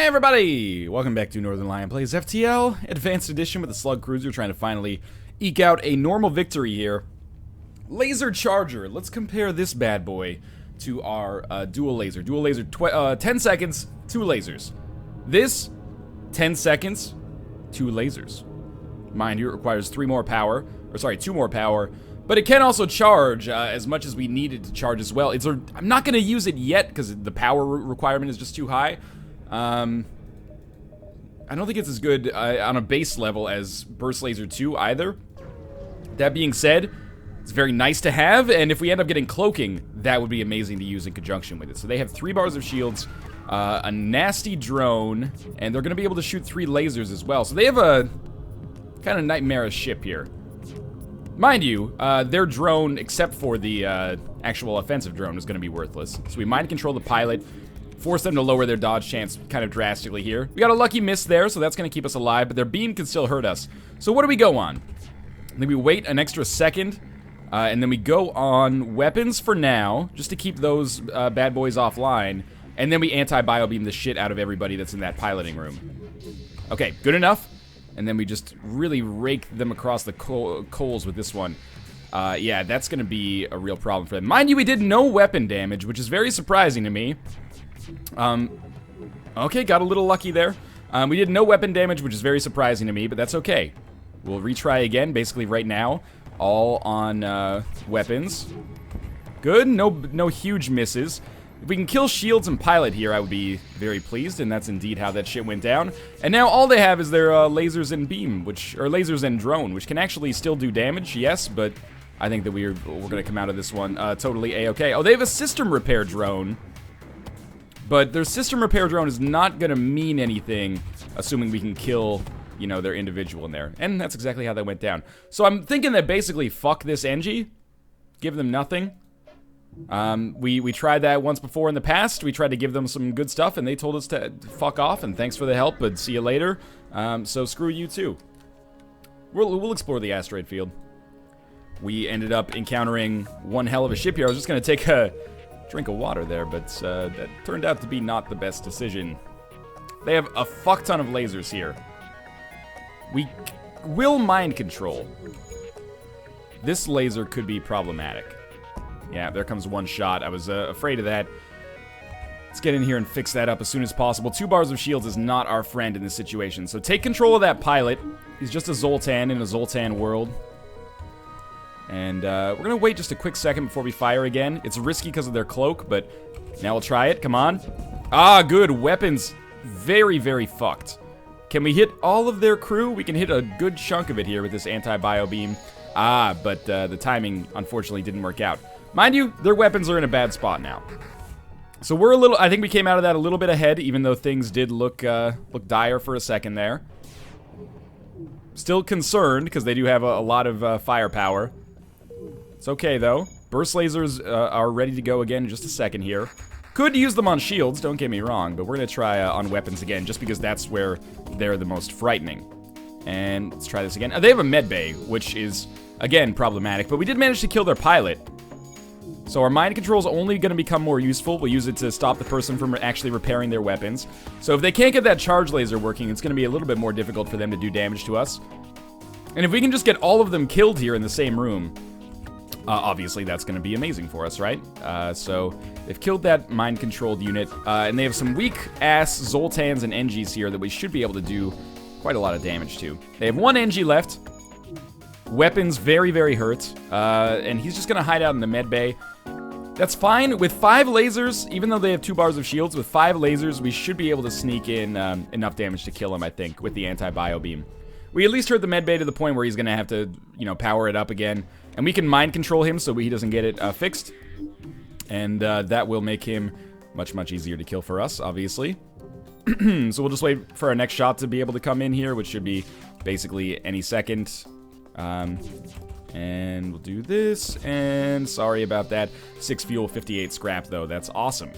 Hey everybody! Welcome back to Northern Lion Plays FTL, Advanced Edition with the Slug Cruiser, trying to finally eke out a normal victory here. Laser Charger. Let's compare this bad boy to our dual laser. Dual laser, 10 seconds, 2 lasers. This, 10 seconds, 2 lasers. Mind you, it requires 2 more power, but it can also charge as much as we need it to charge as well. I'm not going to use it yet because the power requirement is just too high. I don't think it's as good on a base level as Burst Laser 2 either. That being said, it's very nice to have, and if we end up getting cloaking, that would be amazing to use in conjunction with it. So they have 3 bars of shields, a nasty drone, and they're going to be able to shoot 3 lasers as well. So they have a kind of nightmarish ship here. Mind you, their drone, except for the actual offensive drone, is going to be worthless. So we mind control the pilot, force them to lower their dodge chance kind of drastically here. We got a lucky miss there, so that's going to keep us alive, but their beam can still hurt us. So what do we go on? Then we wait an extra second, and then we go on weapons for now, just to keep those bad boys offline, and then we anti-biobeam the shit out of everybody that's in that piloting room. Okay, good enough. And then we just really rake them across the coals with this one. Yeah, that's going to be a real problem for them. Mind you, we did no weapon damage, which is very surprising to me. Okay, got a little lucky there. We did no weapon damage, which is very surprising to me, but that's okay. We'll retry again, basically right now. All on weapons. Good, no huge misses. If we can kill shields and pilot here, I would be very pleased, and that's indeed how that shit went down. And now all they have is their lasers and beam, or lasers and drone, which can actually still do damage, yes, but I think that we're gonna come out of this one totally A-okay. Oh, they have a system repair drone. But their system repair drone is not going to mean anything, assuming we can kill, you know, their individual in there. And that's exactly how that went down. So I'm thinking that basically, fuck this NG. Give them nothing. We tried that once before in the past. We tried to give them some good stuff, and they told us to fuck off, and thanks for the help, but see you later. So screw you too. We'll explore the asteroid field. We ended up encountering one hell of a ship here. I was just going to take a drink of water there, but that turned out to be not the best decision. They have a fuck ton of lasers here. We will mind control. This laser could be problematic. Yeah, there comes one shot. I was afraid of that. Let's get in here and fix that up as soon as possible. 2 bars of shields is not our friend in this situation, so take control of that pilot. He's just a Zoltan in a Zoltan world. And we're going to wait just a quick second before we fire again. It's risky because of their cloak, but now we'll try it. Come on. Ah, good. Weapons. Very, very fucked. Can we hit all of their crew? We can hit a good chunk of it here with this anti-bio beam. Ah, but the timing, unfortunately, didn't work out. Mind you, their weapons are in a bad spot now. So we're I think we came out of that a little bit ahead, even though things did look dire for a second there. Still concerned, because they do have a lot of firepower. It's okay, though. Burst lasers are ready to go again in just a second here. Could use them on shields, don't get me wrong, but we're going to try on weapons again, just because that's where they're the most frightening. And let's try this again. They have a med bay, which is, again, problematic, but we did manage to kill their pilot. So our mind control is only going to become more useful. We'll use it to stop the person from actually repairing their weapons. So if they can't get that charge laser working, it's going to be a little bit more difficult for them to do damage to us. And if we can just get all of them killed here in the same room, obviously, that's going to be amazing for us, right? So they've killed that mind-controlled unit, and they have some weak-ass Zoltans and NGs here that we should be able to do quite a lot of damage to. They have 1 NG left. Weapons very, very hurt, and he's just going to hide out in the med bay. That's fine. With 5 lasers, even though they have 2 bars of shields, with 5 lasers, we should be able to sneak in enough damage to kill him, I think, with the anti-bio beam. We at least hurt the med bay to the point where he's going to have to, you know, power it up again. And we can mind control him so he doesn't get it fixed. And that will make him much, much easier to kill for us, obviously. So we'll just wait for our next shot to be able to come in here, which should be basically any second. And we'll do this. And sorry about that. 6 fuel, 58 scrap, though. That's awesome.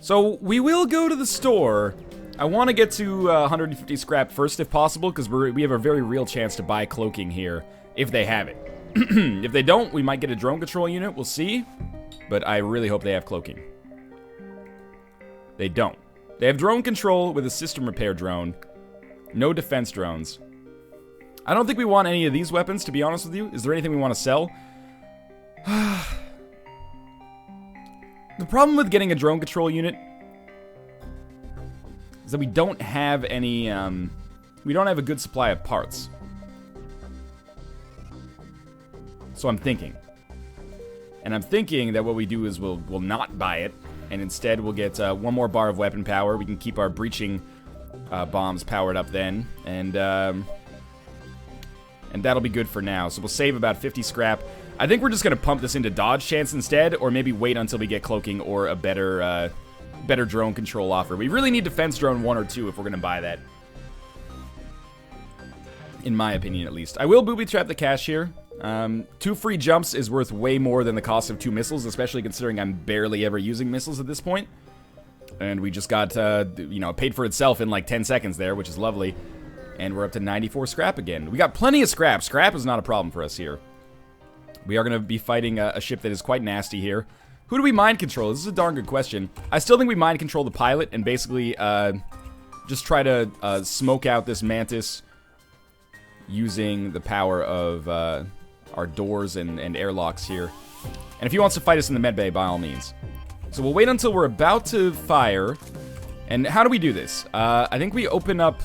So we will go to the store. I want to get to 150 scrap first, if possible, because we have a very real chance to buy cloaking here, if they have it. If they don't, we might get a drone control unit. We'll see. But I really hope they have cloaking. They don't. They have drone control with a system repair drone. No defense drones. I don't think we want any of these weapons, to be honest with you. Is there anything we want to sell? The problem with getting a drone control unit is that we don't have any, we don't have a good supply of parts. So I'm thinking. And I'm thinking that what we do is we'll not buy it, and instead we'll get one more bar of weapon power. We can keep our breaching bombs powered up then, and that'll be good for now. So we'll save about 50 scrap. I think we're just going to pump this into dodge chance instead, or maybe wait until we get cloaking or a better drone control offer. We really need defense drone 1 or 2 if we're going to buy that. In my opinion, at least. I will booby trap the cash here. 2 free jumps is worth way more than the cost of 2 missiles, especially considering I'm barely ever using missiles at this point. And we just got, you know, paid for itself in like 10 seconds there, which is lovely. And we're up to 94 scrap again. We got plenty of scrap. Scrap is not a problem for us here. We are going to be fighting a ship that is quite nasty here. Who do we mind control? This is a darn good question. I still think we mind control the pilot and basically just try to smoke out this Mantis using the power of our doors and airlocks here. And if he wants to fight us in the medbay, by all means. So we'll wait until we're about to fire. And how do we do this? I think we open up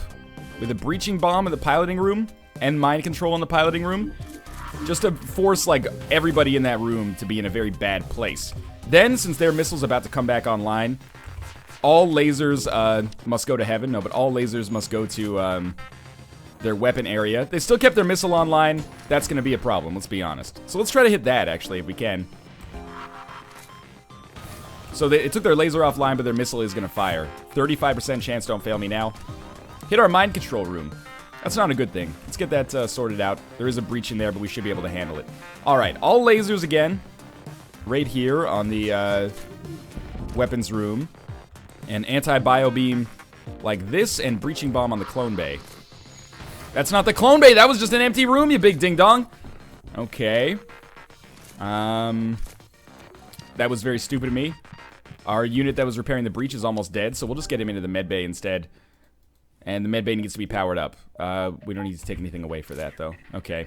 with a breaching bomb in the piloting room and mind control in the piloting room, just to force like everybody in that room to be in a very bad place. Then, since their missile's about to come back online, all lasers must go to heaven. No, but all lasers must go to their weapon area. They still kept their missile online. That's going to be a problem, let's be honest. So let's try to hit that, actually, if we can. So it took their laser offline, but their missile is going to fire. 35% chance, don't fail me now. Hit our mind control room. That's not a good thing. Let's get that sorted out. There is a breach in there, but we should be able to handle it. Alright, all lasers again. Right here on the weapons room. And anti-bio beam like this, and breaching bomb on the clone bay. That's not the clone bay, that was just an empty room, you big ding-dong. Okay. That was very stupid of me. Our unit that was repairing the breach is almost dead, so we'll just get him into the med bay instead. And the med bay needs to be powered up. We don't need to take anything away for that, though. Okay.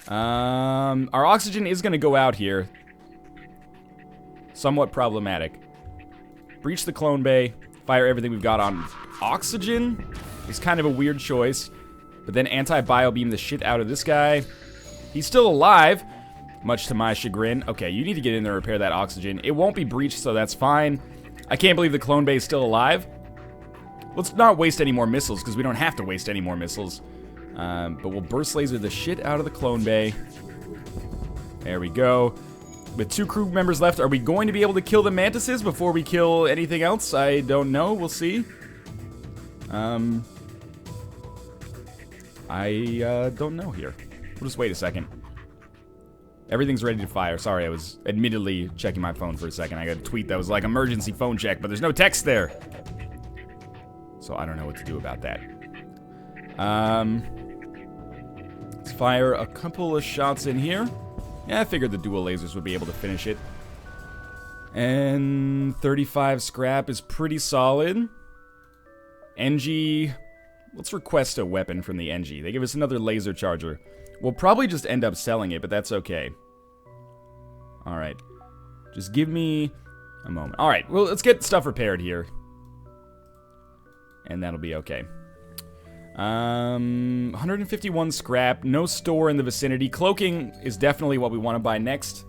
Our oxygen is going to go out here. Somewhat problematic. Breach the clone bay. Fire everything we've got on. Oxygen is kind of a weird choice. But then anti-bio beam the shit out of this guy. He's still alive, much to my chagrin. Okay, you need to get in there and repair that oxygen. It won't be breached, so that's fine. I can't believe the clone bay is still alive. Let's not waste any more missiles, because we don't have to waste any more missiles. But we'll burst laser the shit out of the clone bay. There we go. With 2 crew members left, are we going to be able to kill the mantises before we kill anything else? I don't know. We'll see. I don't know here. We'll just wait a second. Everything's ready to fire. Sorry, I was admittedly checking my phone for a second. I got a tweet that was like, emergency phone check, but there's no text there. So I don't know what to do about that. Let's fire a couple of shots in here. Yeah, I figured the dual lasers would be able to finish it. And 35 scrap is pretty solid. NG, let's request a weapon from the NG. They give us another laser charger. We'll probably just end up selling it, but that's okay. Alright. Just give me a moment. Alright, well, let's get stuff repaired here. And that'll be okay. 151 scrap. No store in the vicinity. Cloaking is definitely what we want to buy next.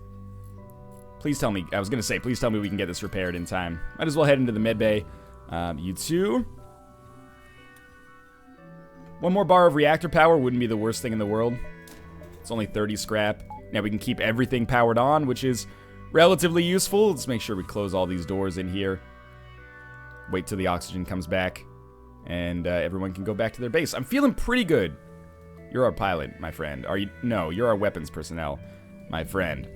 Please tell me. I was going to say, please tell me we can get this repaired in time. Might as well head into the med bay. You two. One more bar of reactor power wouldn't be the worst thing in the world. It's only 30 scrap. Now we can keep everything powered on, which is relatively useful. Let's make sure we close all these doors in here. Wait till the oxygen comes back. And everyone can go back to their base. I'm feeling pretty good. You're our pilot, my friend. Are you? No, you're our weapons personnel, my friend.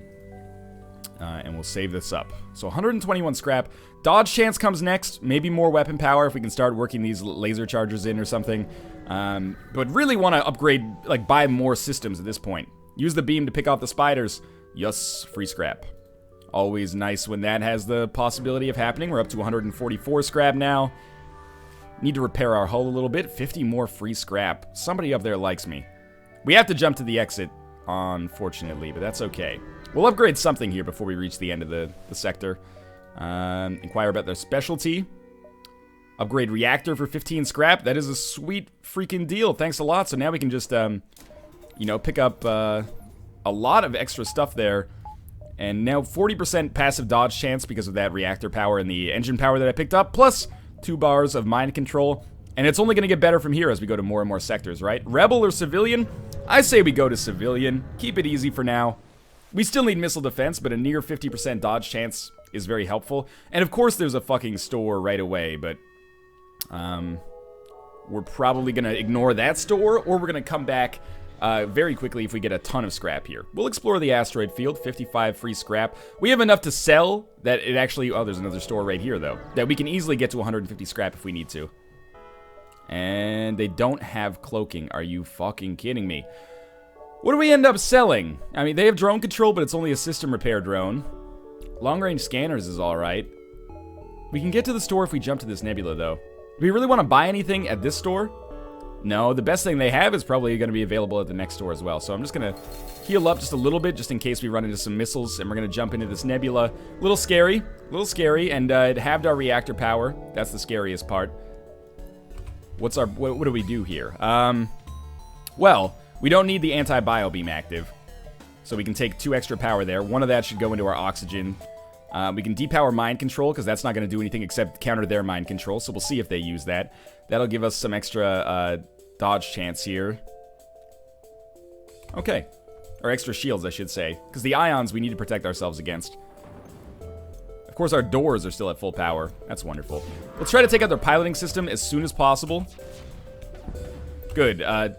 And we'll save this up. So 121 scrap. Dodge chance comes next. Maybe more weapon power if we can start working these laser chargers in or something. But really want to upgrade, like buy more systems at this point. Use the beam to pick off the spiders. Yes, free scrap. Always nice when that has the possibility of happening. We're up to 144 scrap now. Need to repair our hull a little bit. 50 more free scrap. Somebody up there likes me. We have to jump to the exit, unfortunately, but that's okay. We'll upgrade something here before we reach the end of the sector. Inquire about their specialty. Upgrade reactor for 15 scrap. That is a sweet freaking deal. Thanks a lot. So now we can just, you know, pick up a lot of extra stuff there. And now 40% passive dodge chance because of that reactor power and the engine power that I picked up. Plus 2 bars of mind control. And it's only going to get better from here as we go to more and more sectors, right? Rebel or civilian? I say we go to civilian. Keep it easy for now. We still need missile defense, but a near 50% dodge chance is very helpful. And of course there's a fucking store right away, but we're probably going to ignore that store, or we're going to come back very quickly if we get a ton of scrap here. We'll explore the asteroid field, 55 free scrap. We have enough to sell that it actually... Oh, there's another store right here, though. That we can easily get to 150 scrap if we need to. And they don't have cloaking. Are you fucking kidding me? What do we end up selling? I mean, they have drone control, but it's only a system repair drone. Long-range scanners is alright. We can get to the store if we jump to this nebula, though. Do we really want to buy anything at this store? No, the best thing they have is probably going to be available at the next store as well. So I'm just going to heal up just a little bit, just in case we run into some missiles, and we're going to jump into this nebula. A little scary, and it halved our reactor power. That's the scariest part. What do we do here? Well, we don't need the anti-bio beam active, so we can take 2 extra power there. One of that should go into our oxygen. We can depower mind control, because that's not going to do anything except counter their mind control, so we'll see if they use that. That'll give us some extra dodge chance here. Okay. Or extra shields, I should say. Because the ions we need to protect ourselves against. Of course, our doors are still at full power. That's wonderful. Let's try to take out their piloting system as soon as possible. Good. We'll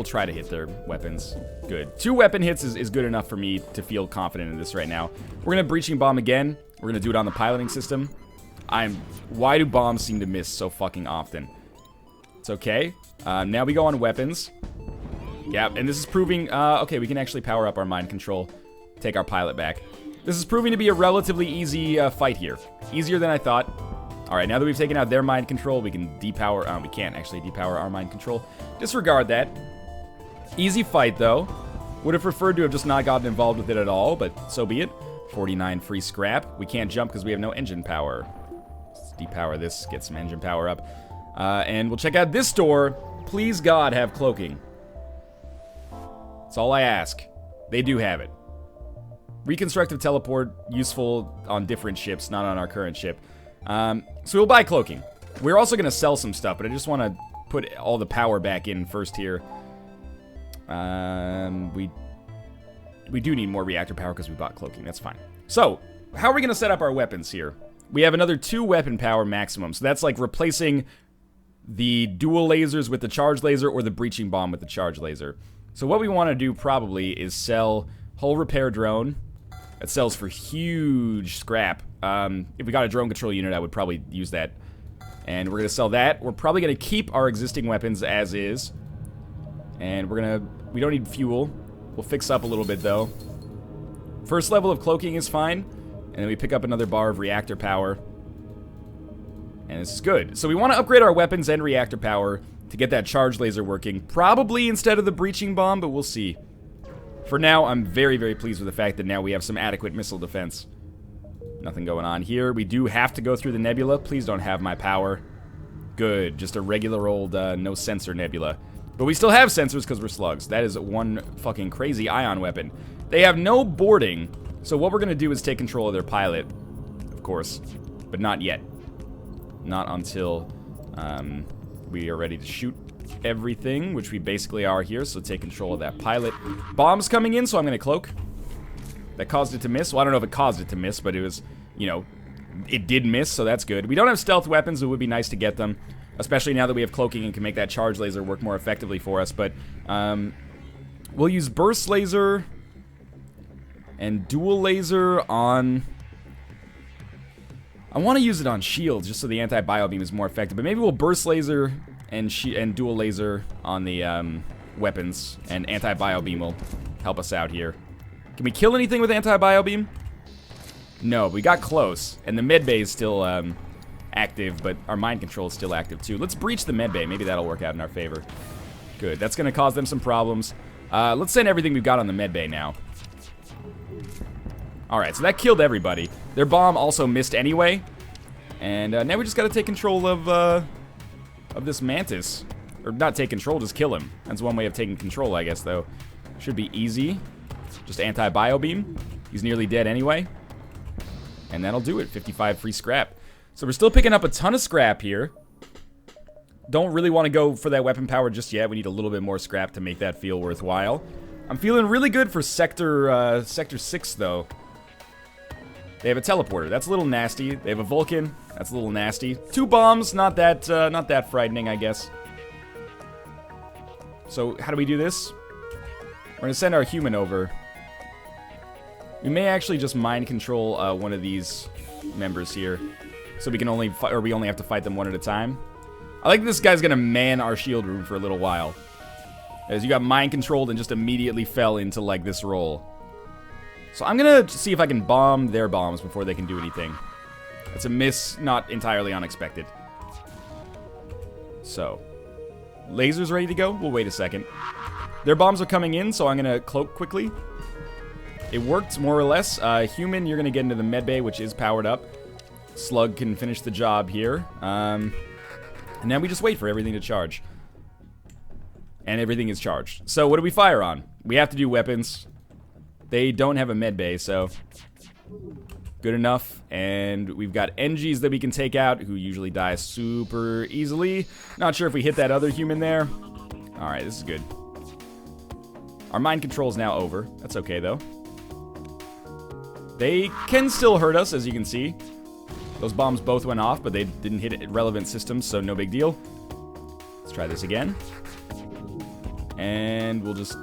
try to hit their weapons. Good. 2 weapon hits is good enough for me to feel confident in this right now. We're going to breaching bomb again. We're going to do it on the piloting system. Why do bombs seem to miss so fucking often? It's okay. Now we go on weapons. Yeah, and this is proving... okay, we can actually power up our mind control. Take our pilot back. This is proving to be a relatively easy fight here. Easier than I thought. Alright, now that we've taken out their mind control, we can depower... we can't actually depower our mind control. Disregard that. Easy fight, though. Would have preferred to have just not gotten involved with it at all, but so be it. 49 free scrap. We can't jump because we have no engine power. Let's depower this, get some engine power up. And we'll check out this door. Please, God, have cloaking. That's all I ask. They do have it. Reconstructive teleport, useful on different ships, not on our current ship. So we'll buy cloaking. We're also going to sell some stuff, but I just want to put all the power back in first here. We do need more reactor power because we bought cloaking. That's fine. So, how are we going to set up our weapons here? We have another 2 weapon power maximum. So that's like replacing the dual lasers with the charge laser or the breaching bomb with the charge laser. So what we want to do probably is sell hull repair drone. It sells for huge scrap. If we got a drone control unit, I would probably use that. And we're going to sell that. We're probably going to keep our existing weapons as is. And we don't need fuel. We'll fix up a little bit, though. First level of cloaking is fine. And then we pick up another bar of reactor power. And this is good. So we want to upgrade our weapons and reactor power to get that charge laser working. Probably instead of the breaching bomb, but we'll see. For now, I'm very, very pleased with the fact that now we have some adequate missile defense. Nothing going on here. We do have to go through the nebula. Please don't have my power. Good. Just a regular old no sensor nebula. But we still have sensors because we're slugs. That is one fucking crazy ion weapon. They have no boarding. So what we're going to do is take control of their pilot. Of course. But not yet. Not until we are ready to shoot everything, which we basically are here. So take control of that pilot. Bombs coming in, so I'm going to cloak. That caused it to miss. Well, I don't know if it caused it to miss, but it was, you know, it did miss, so that's good. We don't have stealth weapons. It would be nice to get them, especially now that we have cloaking and can make that charge laser work more effectively for us. But we'll use burst laser and dual laser on... I want to use it on shields just so the anti-bio beam is more effective. But maybe we'll burst laser and dual laser on the weapons, and anti-bio beam will help us out here. Can we kill anything with anti-bio beam? No, we got close. And the medbay is still active, but our mind control is still active too. Let's breach the medbay. Maybe that'll work out in our favor. Good. That's going to cause them some problems. Let's send everything we've got on the medbay now. Alright, so that killed everybody. Their bomb also missed anyway. And now we just got to take control of this mantis. Or not take control, just kill him. That's one way of taking control, I guess, though. Should be easy. Just anti-bio beam. He's nearly dead anyway. And that'll do it. 55 free scrap. So we're still picking up a ton of scrap here. Don't really want to go for that weapon power just yet. We need a little bit more scrap to make that feel worthwhile. I'm feeling really good for Sector 6, though. They have a teleporter. That's a little nasty. They have a Vulcan. That's a little nasty. 2 bombs. Not that frightening, I guess. So how do we do this? We're going to send our human over. We may actually just mind control one of these members here. So we can only we only have to fight them one at a time. I like this guy's going to man our shield room for a little while. As you got mind controlled and just immediately fell into like this role. So I'm going to see if I can bomb their bombs before they can do anything. That's a miss, not entirely unexpected. So, lasers ready to go? We'll wait a second. Their bombs are coming in, so I'm going to cloak quickly. It worked, more or less. Human, you're going to get into the medbay, which is powered up. Slug can finish the job here. And now we just wait for everything to charge. And everything is charged. So what do we fire on? We have to do weapons. They don't have a medbay, so good enough. And we've got NGs that we can take out, who usually die super easily. Not sure if we hit that other human there. Alright, this is good. Our mind control is now over. That's okay, though. They can still hurt us, as you can see. Those bombs both went off, but they didn't hit relevant systems, so no big deal. Let's try this again. And we'll just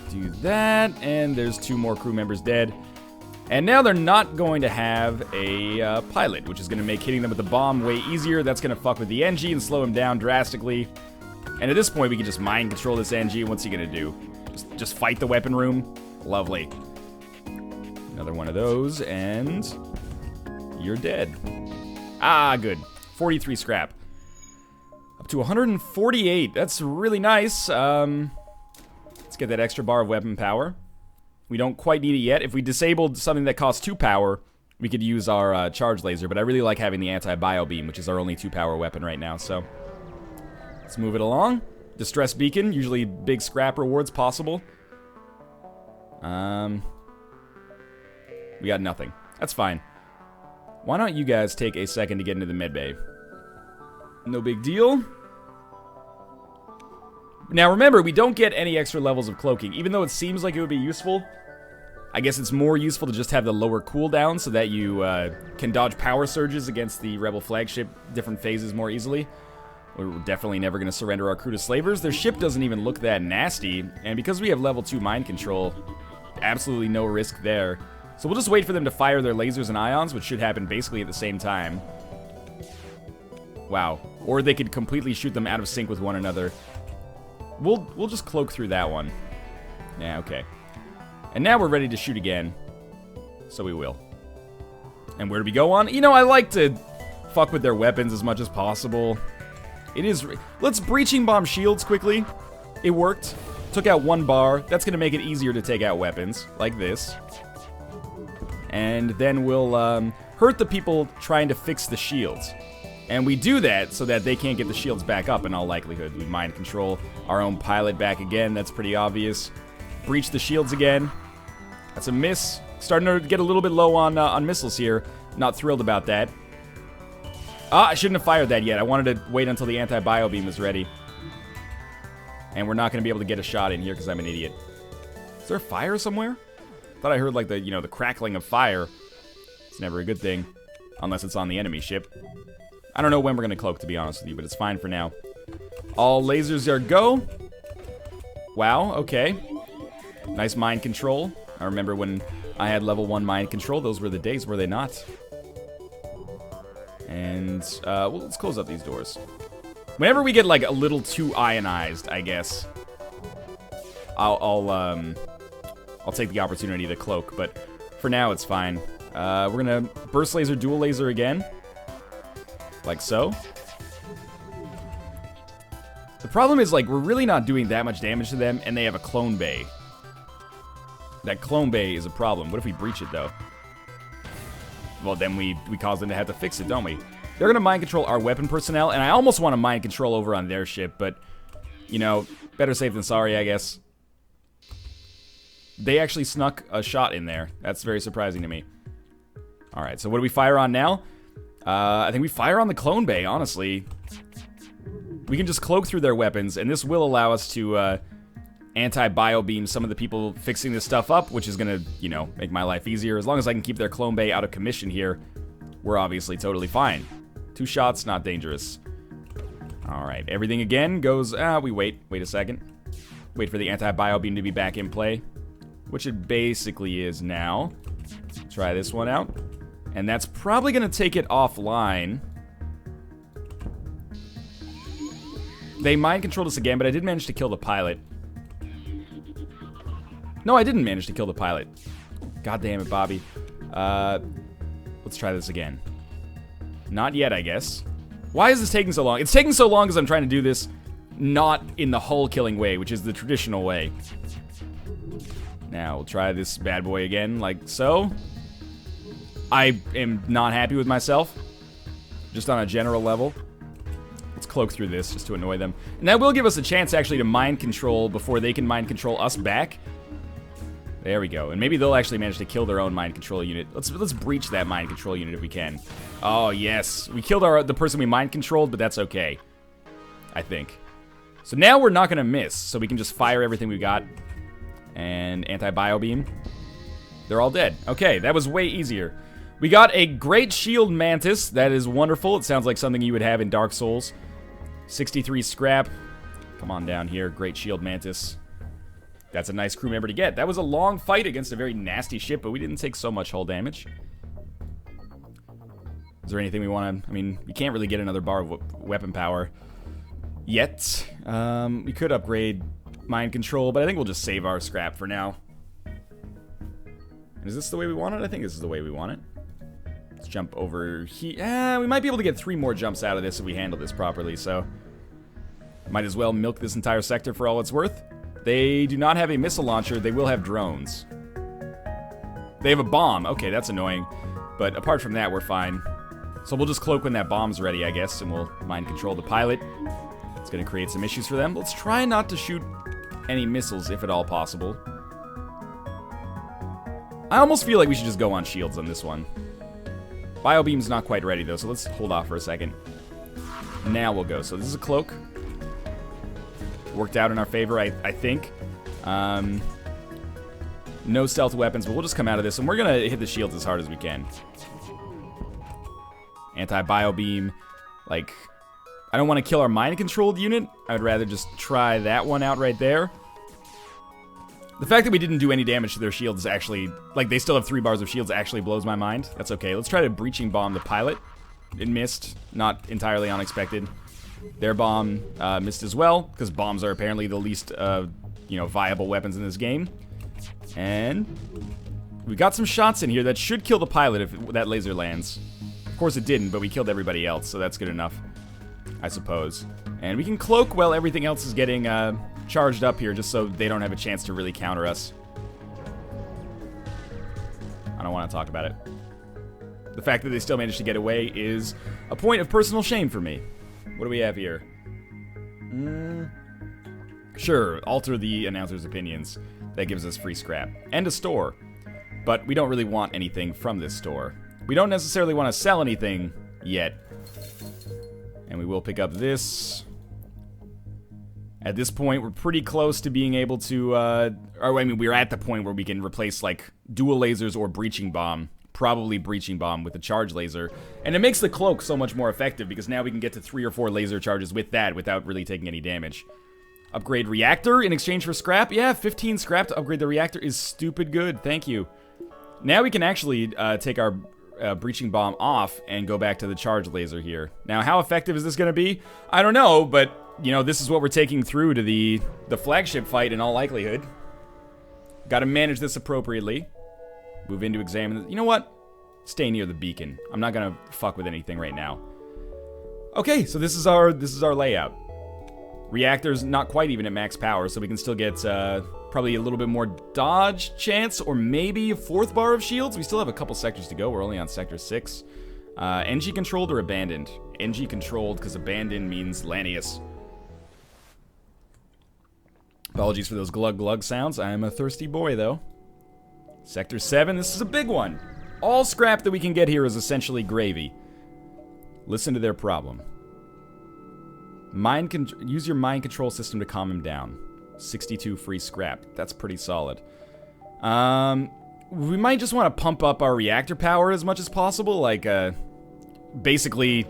do that. And there's 2 more crew members dead. And now they're not going to have a pilot, which is going to make hitting them with the bomb way easier. That's going to fuck with the NG and slow him down drastically. And at this point, we can just mind control this NG. What's he going to do? Just fight the weapon room? Lovely. Another one of those, and you're dead. Ah, good. 43 scrap. Up to 148. That's really nice. Let's get that extra bar of weapon power. We don't quite need it yet. If we disabled something that costs 2 power, we could use our charge laser, but I really like having the anti-bio beam, which is our only 2 power weapon right now, so let's move it along. Distress beacon, usually big scrap rewards possible. We got nothing. That's fine. Why don't you guys take a second to get into the medbay? No big deal. Now remember, we don't get any extra levels of cloaking. Even though it seems like it would be useful, I guess it's more useful to just have the lower cooldown so that you can dodge power surges against the Rebel flagship different phases more easily. We're definitely never going to surrender our crew to slavers. Their ship doesn't even look that nasty, and because we have level 2 mind control, absolutely no risk there. So we'll just wait for them to fire their lasers and ions, which should happen basically at the same time. Wow. Or they could completely shoot them out of sync with one another. We'll just cloak through that one. Yeah, okay. And now we're ready to shoot again. So we will. And where do we go on? You know, I like to fuck with their weapons as much as possible. It is... Let's breaching bomb shields quickly. It worked. Took out 1 bar. That's going to make it easier to take out weapons. Like this. And then we'll hurt the people trying to fix the shields. And we do that so that they can't get the shields back up in all likelihood. We mind control our own pilot back again. That's pretty obvious. Breach the shields again. That's a miss. Starting to get a little bit low on missiles here. Not thrilled about that. Ah, I shouldn't have fired that yet. I wanted to wait until the anti-bio beam was ready. And we're not going to be able to get a shot in here because I'm an idiot. Is there fire somewhere? Thought I heard like the, you know, the crackling of fire. It's never a good thing. Unless it's on the enemy ship. I don't know when we're going to cloak, to be honest with you, but it's fine for now. All lasers are go. Wow, okay. Nice mind control. I remember when I had level 1 mind control. Those were the days, were they not? And, well, let's close up these doors. Whenever we get, like, a little too ionized, I guess, I'll I'll take the opportunity to cloak, but for now it's fine. We're gonna burst laser, dual laser again. Like so. The problem is, like, we're really not doing that much damage to them, and they have a clone bay. That clone bay is a problem. What if we breach it, though? Well, then we cause them to have to fix it, don't we? They're gonna mind control our weapon personnel, and I almost want to mind control over on their ship, but, you know, better safe than sorry, I guess. They actually snuck a shot in there. That's very surprising to me. Alright, so what do we fire on now? I think we fire on the clone bay, honestly. We can just cloak through their weapons, and this will allow us to anti-bio beam some of the people fixing this stuff up, which is gonna, you know, make my life easier. As long as I can keep their clone bay out of commission here, we're obviously totally fine. 2 shots, not dangerous. Alright, everything again goes... we wait a second. Wait for the anti-bio beam to be back in play, which it basically is now. Try this one out. And that's probably gonna take it offline. They mind controlled us again, but I did manage to kill the pilot. No, I didn't manage to kill the pilot. God damn it, Bobby. Let's try this again. Not yet, I guess. Why is this taking so long? It's taking so long because I'm trying to do this not in the hull killing way, which is the traditional way. Now, we'll try this bad boy again, like so. I am not happy with myself, just on a general level. Let's cloak through this just to annoy them. And that will give us a chance actually to mind control before they can mind control us back. There we go. And maybe they'll actually manage to kill their own mind control unit. Let's breach that mind control unit if we can. Oh, yes. We killed the person we mind controlled, but that's okay. I think. So now we're not going to miss. So we can just fire everything we got. And anti-bio beam. They're all dead. Okay, that was way easier. We got a great shield mantis. That is wonderful. It sounds like something you would have in Dark Souls. 63 scrap. Come on down here. Great shield mantis. That's a nice crew member to get. That was a long fight against a very nasty ship, but we didn't take so much hull damage. Is there anything we want to... I mean, we can't really get another bar of weapon power yet. We could upgrade mind control, but I think we'll just save our scrap for now. And is this the way we want it? I think this is the way we want it. Let's jump over here. We might be able to get 3 more jumps out of this if we handle this properly, so... Might as well milk this entire sector for all it's worth. They do not have a missile launcher. They will have drones. They have a bomb. Okay, that's annoying. But apart from that, we're fine. So we'll just cloak when that bomb's ready, I guess, and we'll mind control the pilot. It's going to create some issues for them. Let's try not to shoot any missiles, if at all possible. I almost feel like we should just go on shields on this one. Biobeam's not quite ready, though, so let's hold off for a second. Now we'll go. So this is a cloak. Worked out in our favor, I think. No stealth weapons, but we'll just come out of this, and we're going to hit the shields as hard as we can. Anti-bio beam. Like, I don't want to kill our mind-controlled unit. I would rather just try that one out right there. The fact that we didn't do any damage to their shields actually... Like, they still have 3 bars of shields actually blows my mind. That's okay. Let's try to breaching bomb the pilot. It missed. Not entirely unexpected. Their bomb missed as well, because bombs are apparently the least, viable weapons in this game. And we got some shots in here that should kill the pilot if that laser lands. Of course it didn't, but we killed everybody else, so that's good enough, I suppose. And we can cloak while everything else is getting charged up here, just so they don't have a chance to really counter us. I don't want to talk about it. The fact that they still managed to get away is a point of personal shame for me. What do we have here? Sure, alter the announcer's opinions. That gives us free scrap. And a store. But we don't really want anything from this store. We don't necessarily want to sell anything yet. And we will pick up this. At this point, we're pretty close to being able to... we're at the point where we can replace, like, dual lasers or breaching bomb. Probably breaching bomb with a charge laser, and it makes the cloak so much more effective because now we can get to 3 or 4 laser charges with that without really taking any damage. Upgrade reactor in exchange for scrap. Yeah, 15 scrap to upgrade the reactor is stupid good. Thank you. Now we can actually take our breaching bomb off and go back to the charge laser here. Now, how effective is this going to be? I don't know, but you know, this is what we're taking through to the flagship fight in all likelihood. Gotta manage this appropriately. Move in to examine. You know what? Stay near the beacon. I'm not gonna fuck with anything right now. Okay, so this is our layout. Reactor's not quite even at max power, so we can still get probably a little bit more dodge chance, or maybe a 4th bar of shields. We still have a couple sectors to go. We're only on sector 6. NG controlled or abandoned? NG controlled, because abandoned means Lanius. Apologies for those glug glug sounds. I am a thirsty boy, though. Sector 7, this is a big one. All scrap that we can get here is essentially gravy. Listen to their problem. Use your mind control system to calm him down. 62 free scrap. That's pretty solid. We might just want to pump up our reactor power as much as possible. Like, basically,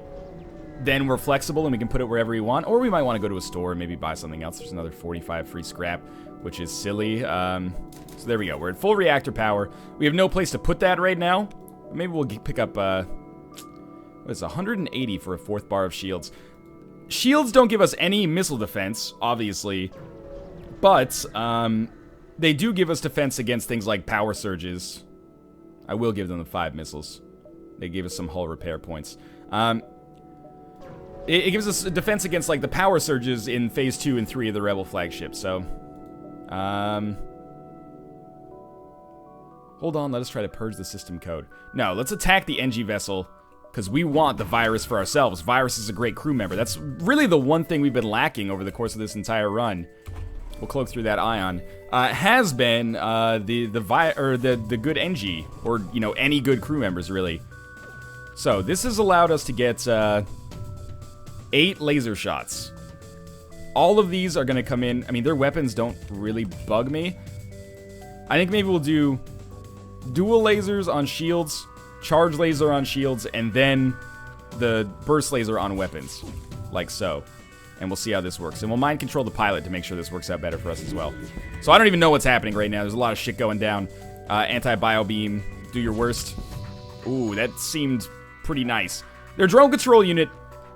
then we're flexible and we can put it wherever we want. Or we might want to go to a store and maybe buy something else. There's another 45 free scrap, which is silly. So there we go. We're at full reactor power. We have no place to put that right now. Maybe we'll pick up, what is it, 180 for a 4th bar of shields. Shields don't give us any missile defense, obviously, but they do give us defense against things like power surges. I will give them the 5 missiles. They gave us some hull repair points. It gives us defense against like the power surges in Phase 2 and 3 of the Rebel flagship, so... hold on, let us try to purge the system code. No, let's attack the NG vessel, because we want the Virus for ourselves. Virus is a great crew member. That's really the one thing we've been lacking over the course of this entire run. We'll cloak through that ion. Has been the good NG, or you know, any good crew members really. So this has allowed us to get 8 laser shots. All of these are going to come in. I mean, their weapons don't really bug me. I think maybe we'll do dual lasers on shields, charge laser on shields, and then the burst laser on weapons, like so. And we'll see how this works. And we'll mind control the pilot to make sure this works out better for us as well. So I don't even know what's happening right now. There's a lot of shit going down. Anti-bio beam, do your worst. Ooh, that seemed pretty nice. Their drone control unit,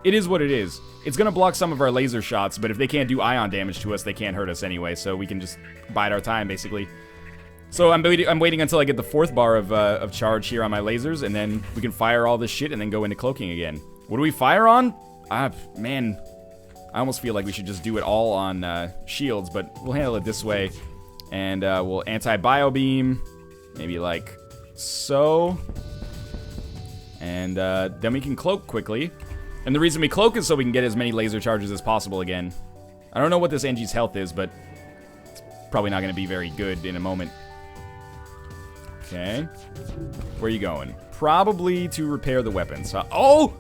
it is what it is. It's going to block some of our laser shots, but if they can't do ion damage to us, they can't hurt us anyway. So we can just bide our time, basically. So I'm waiting until I get the 4th bar of charge here on my lasers, and then we can fire all this shit and then go into cloaking again. What do we fire on? Man, I almost feel like we should just do it all on shields, but we'll handle it this way. And we'll anti-bio beam, maybe like so. And then we can cloak quickly. And the reason we cloak is so we can get as many laser charges as possible again. I don't know what this NG's health is, but it's probably not going to be very good in a moment. Okay. Where are you going? Probably to repair the weapons. Oh!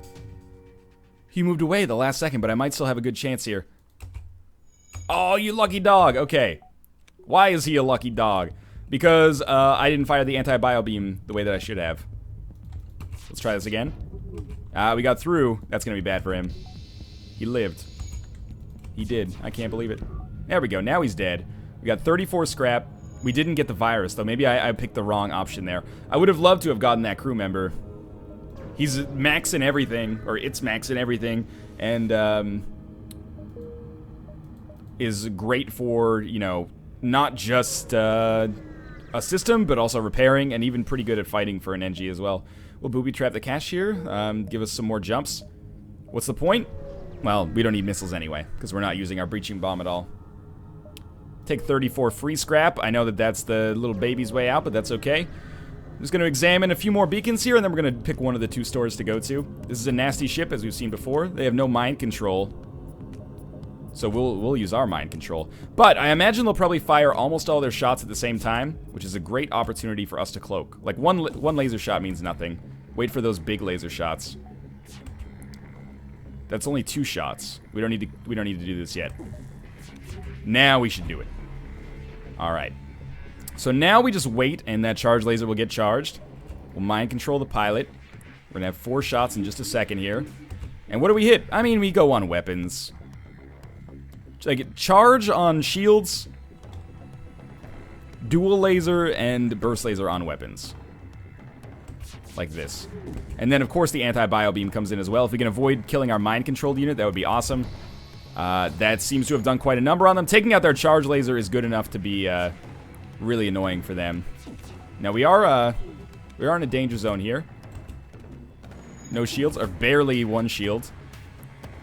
He moved away the last second, but I might still have a good chance here. Oh, you lucky dog. Okay. Why is he a lucky dog? Because I didn't fire the anti-bio beam the way that I should have. Let's try this again. We got through. That's going to be bad for him. He lived. He did. I can't believe it. There we go. Now he's dead. We got 34 scrap. We didn't get the virus, though. Maybe I picked the wrong option there. I would have loved to have gotten that crew member. He's maxing everything, or it's maxing everything, and is great for, you know, not just a system, but also repairing, and even pretty good at fighting for an NG as well. We'll booby trap the cashier, give us some more jumps. What's the point? Well, we don't need missiles anyway, because we're not using our breaching bomb at all. Take 34 free scrap. I know that that's the little baby's way out, but that's okay. I'm just going to examine a few more beacons here, and then we're going to pick one of the 2 stores to go to. This is a nasty ship, as we've seen before. They have no mind control, so we'll use our mind control. But I imagine they'll probably fire almost all their shots at the same time, which is a great opportunity for us to cloak. Like, one laser shot means nothing. Wait for those big laser shots. That's only 2 shots. We don't need to do this yet. Now we should do it. Alright. So now we just wait, and that charge laser will get charged. We'll mind control the pilot. We're gonna have 4 shots in just a second here. And what do we hit? I mean, we go on weapons. Like, charge on shields, dual laser, and burst laser on weapons. Like this. And then, of course, the anti-bio beam comes in as well. If we can avoid killing our mind-controlled unit, that would be awesome. That seems to have done quite a number on them. Taking out their charge laser is good enough to be Really annoying for them. Now we are in a danger zone here. No shields, or barely one shield.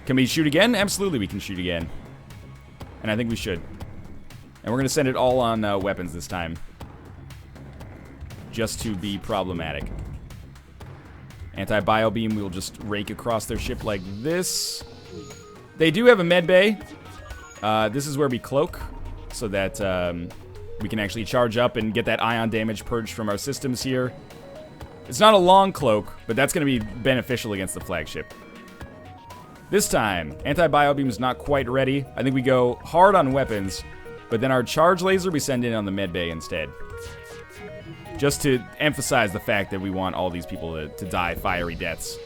Can we shoot again? Absolutely we can shoot again. And I think we should. And we're going to send it all on weapons this time. Just to be problematic. Anti-bio beam, we'll just rake across their ship like this. They do have a med bay. This is where we cloak, so that we can actually charge up and get that ion damage purged from our systems here. It's not a long cloak, but that's going to be beneficial against the flagship. This time, anti-bio beam is not quite ready. I think we go hard on weapons, but then our charge laser we send in on the med bay instead. Just to emphasize the fact that we want all these people to die fiery deaths.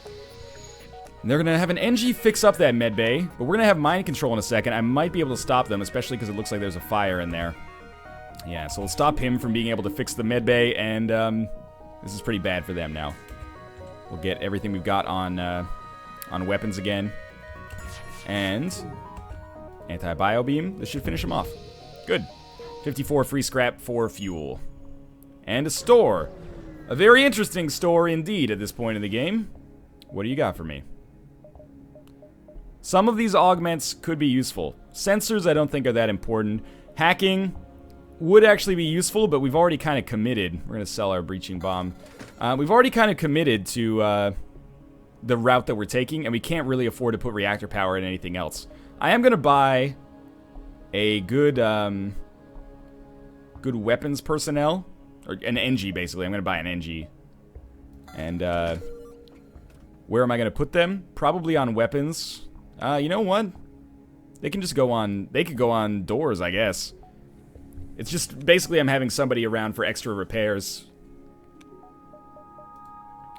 And they're going to have an NG fix up that med bay, but we're going to have mind control in a second. I might be able to stop them, especially because it looks like there's a fire in there. Yeah, so we'll stop him from being able to fix the med bay, and this is pretty bad for them now. We'll get everything we've got on weapons again. And anti-bio beam. This should finish him off. Good. 54 free scrap for fuel. And a store. A very interesting store indeed at this point in the game. What do you got for me? Some of these augments could be useful. Sensors I don't think are that important. Hacking would actually be useful, but we've already kind of committed. We're going to sell our breaching bomb. We've already kind of committed to the route that we're taking, and we can't really afford to put reactor power in anything else. I am going to buy a good good weapons personnel. Or an NG, basically. I'm going to buy an NG. And, where am I going to put them? Probably on weapons. You know what? They can just go on... They could go on doors, I guess. It's just... Basically, I'm having somebody around for extra repairs.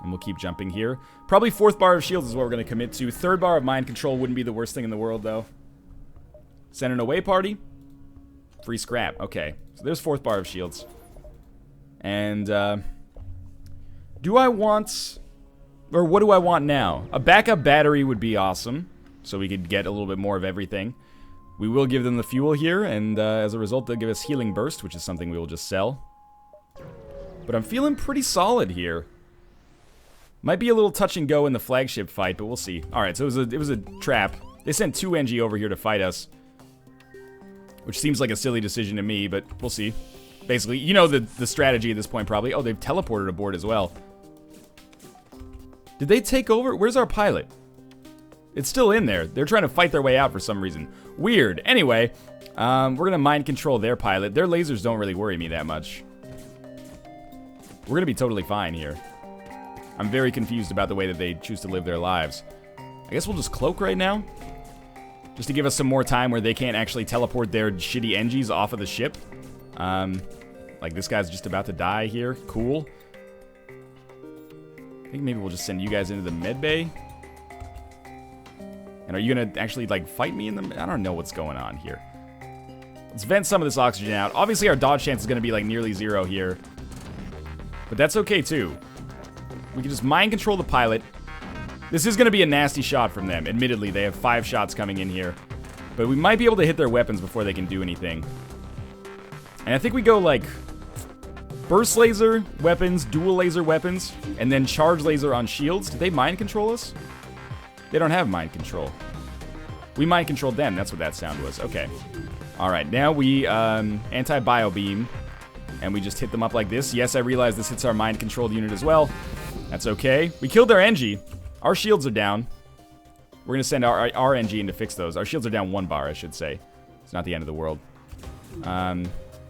And we'll keep jumping here. Probably 4th bar of shields is what we're going to commit to. 3rd bar of mind control wouldn't be the worst thing in the world, though. Send an away party. Free scrap. Okay. So there's 4th bar of shields. And, do I want, or what do I want now? A backup battery would be awesome, so we could get a little bit more of everything. We will give them the fuel here, and as a result, they'll give us healing burst, which is something we will just sell. But I'm feeling pretty solid here. Might be a little touch and go in the flagship fight, but we'll see. Alright, so it was a trap. They sent 2 NG over here to fight us, which seems like a silly decision to me, but we'll see. Basically, you know the strategy at this point, probably. Oh, they've teleported aboard as well. Did they take over? Where's our pilot? It's still in there. They're trying to fight their way out for some reason. Weird. Anyway, we're going to mind control their pilot. Their lasers don't really worry me that much. We're going to be totally fine here. I'm very confused about the way that they choose to live their lives. I guess we'll just cloak right now. Just to give us some more time where they can't actually teleport their shitty NGs off of the ship. Like this guy's just about to die here. Cool. I think maybe we'll just send you guys into the med bay. And are you gonna actually like fight me in the... I don't know what's going on here. Let's vent some of this oxygen out. Obviously our dodge chance is gonna be like nearly 0 here. But that's okay too. We can just mind control the pilot. This is gonna be a nasty shot from them. Admittedly, they have 5 shots coming in here. But we might be able to hit their weapons before they can do anything. And I think we go like burst laser weapons, dual laser weapons, and then charge laser on shields. Did they mind control us? They don't have mind control. We mind controlled them. That's what that sound was. Okay. All right. Now we anti-bio beam, and we just hit them up like this. Yes, I realize this hits our mind controlled unit as well. That's okay. We killed their NG. Our shields are down. We're gonna send our NG in to fix those. Our shields are down 1 bar, I should say. It's not the end of the world.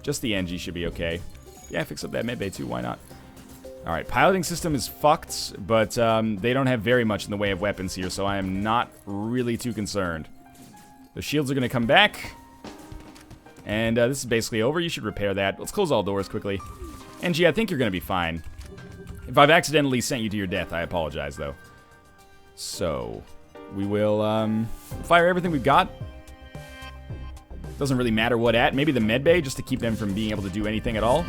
Just the NG should be okay. Yeah, fix up that medbay too, why not? Alright, piloting system is fucked, but they don't have very much in the way of weapons here, so I am not really too concerned. The shields are going to come back. And this is basically over. You should repair that. Let's close all doors quickly. NG, I think you're going to be fine. If I've accidentally sent you to your death, I apologize, though. So, we will fire everything we've got. Doesn't really matter what at. Maybe the medbay, just to keep them from being able to do anything at all.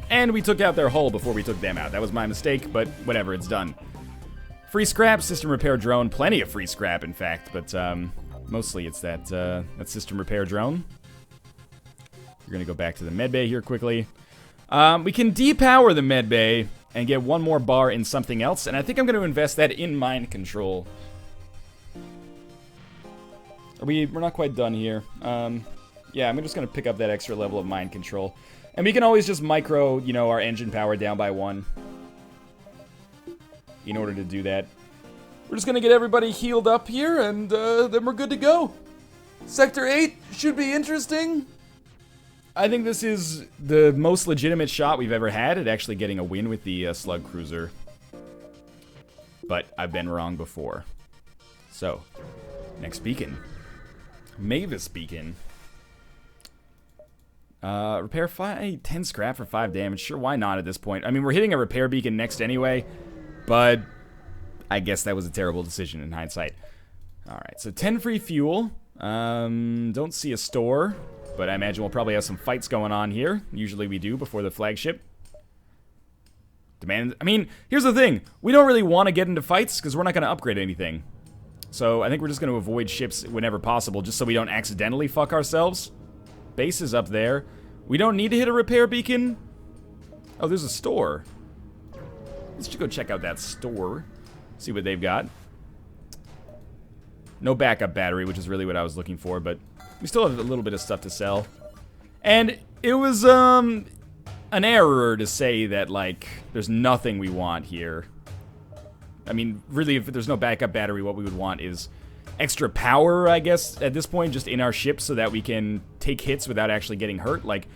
And we took out their hull before we took them out. That was my mistake, but whatever, it's done. Free scrap, system repair drone. Plenty of free scrap, in fact, but mostly it's that system repair drone. We're going to go back to the medbay here quickly. We can depower the medbay and get one more bar in something else, and I think I'm going to invest that in mind control. We're not quite done here. Yeah, I'm just going to pick up that extra level of mind control. And we can always just micro, you know, our engine power down by 1. In order to do that. We're just going to get everybody healed up here, and then we're good to go. Sector 8 should be interesting. I think this is the most legitimate shot we've ever had at actually getting a win with the Slug Cruiser. But I've been wrong before. So, next beacon. Mavis Beacon. Repair 10 scrap for 5 damage. Sure, why not at this point? I mean, we're hitting a repair beacon next anyway, but I guess that was a terrible decision in hindsight. Alright, so 10 free fuel. Don't see a store, but I imagine we'll probably have some fights going on here. Usually we do before the flagship. I mean, here's the thing. We don't really want to get into fights because we're not going to upgrade anything. So I think we're just going to avoid ships whenever possible just so we don't accidentally fuck ourselves. Base is up there. We don't need to hit a repair beacon. Oh, there's a store. Let's just go check out that store. See what they've got. No backup battery, which is really what I was looking for, but we still have a little bit of stuff to sell. And it was, an error to say that, like, there's nothing we want here. I mean, really, if there's no backup battery, what we would want is extra power, I guess, at this point, just in our ship so that we can take hits without actually getting hurt. Like,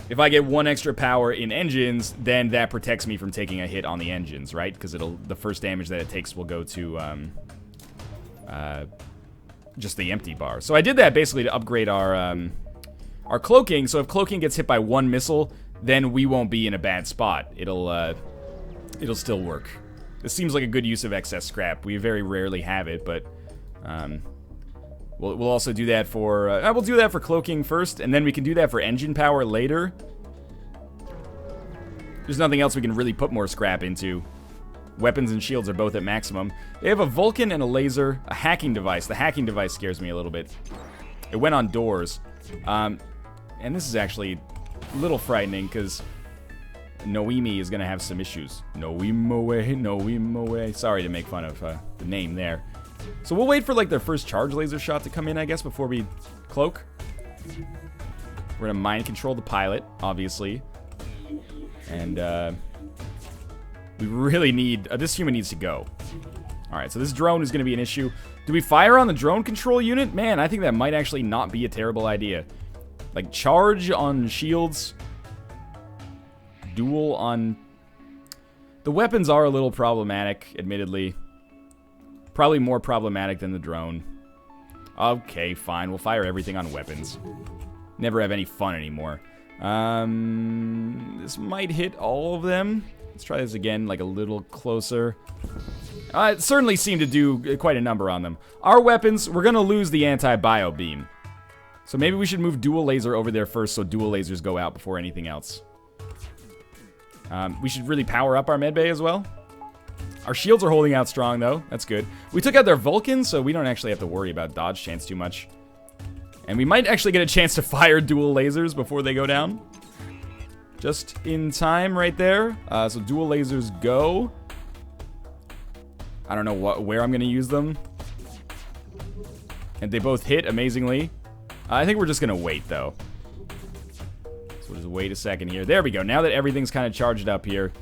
if I get 1 extra power in engines, then that protects me from taking a hit on the engines, right? Because the first damage that it takes will go to, just the empty bar. So I did that basically to upgrade our cloaking, so if cloaking gets hit by 1 missile, then we won't be in a bad spot. It'll still work. This seems like a good use of excess scrap. We very rarely have it, but we'll also do that for we'll do that for cloaking first, and then we can do that for engine power later. There's nothing else we can really put more scrap into. Weapons and shields are both at maximum. They have a Vulcan and a laser, a hacking device. The hacking device scares me a little bit. It went on doors. And this is actually a little frightening because Noemi is going to have some issues. Noimoe. Sorry to make fun of the name there. So we'll wait for like their first charge laser shot to come in, I guess, before we cloak. We're going to mind control the pilot, obviously. And we really need... this human needs to go. Alright, so this drone is going to be an issue. Do we fire on the drone control unit? Man, I think that might actually not be a terrible idea. Like, charge on shields. Duel on... The weapons are a little problematic, admittedly. Probably more problematic than the drone. Okay, fine. We'll fire everything on weapons. Never have any fun anymore. This might hit all of them. Let's try this again, like a little closer. It certainly seemed to do quite a number on them. Our weapons, we're going to lose the anti-bio beam. So maybe we should move dual laser over there first so dual lasers go out before anything else. We should really power up our medbay as well. Our shields are holding out strong, though. That's good. We took out their Vulcan, so we don't actually have to worry about dodge chance too much. And we might actually get a chance to fire dual lasers before they go down. Just in time right there. So dual lasers go. I don't know where I'm going to use them. And they both hit amazingly. I think we're just going to wait, though. So we'll just wait a second here. There we go. Now that everything's kind of charged up here.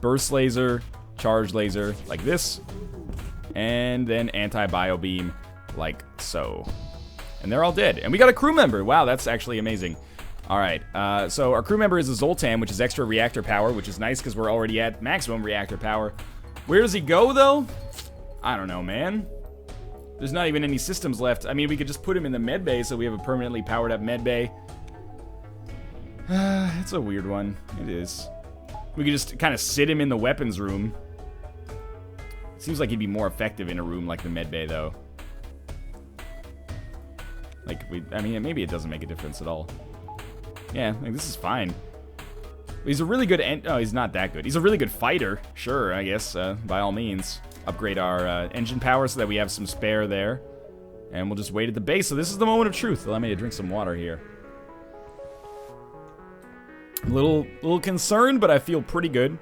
Burst laser, charge laser, like this. And then anti-bio beam, like so. And they're all dead. And we got a crew member. Wow, that's actually amazing. Alright, so our crew member is a Zoltan, which is extra reactor power, which is nice because we're already at maximum reactor power. Where does he go, though? I don't know, man. There's not even any systems left. I mean, we could just put him in the medbay so we have a permanently powered up medbay. It's a weird one. It is. We could just kind of sit him in the weapons room. Seems like he'd be more effective in a room like the medbay, though. Like, I mean, maybe it doesn't make a difference at all. Yeah, like, this is fine. He's a really good... oh, he's not that good. He's a really good fighter. Sure, I guess, by all means. Upgrade our engine power so that we have some spare there. And we'll just wait at the base. So this is the moment of truth. Allow me to drink some water here. I'm a little concerned, but I feel pretty good.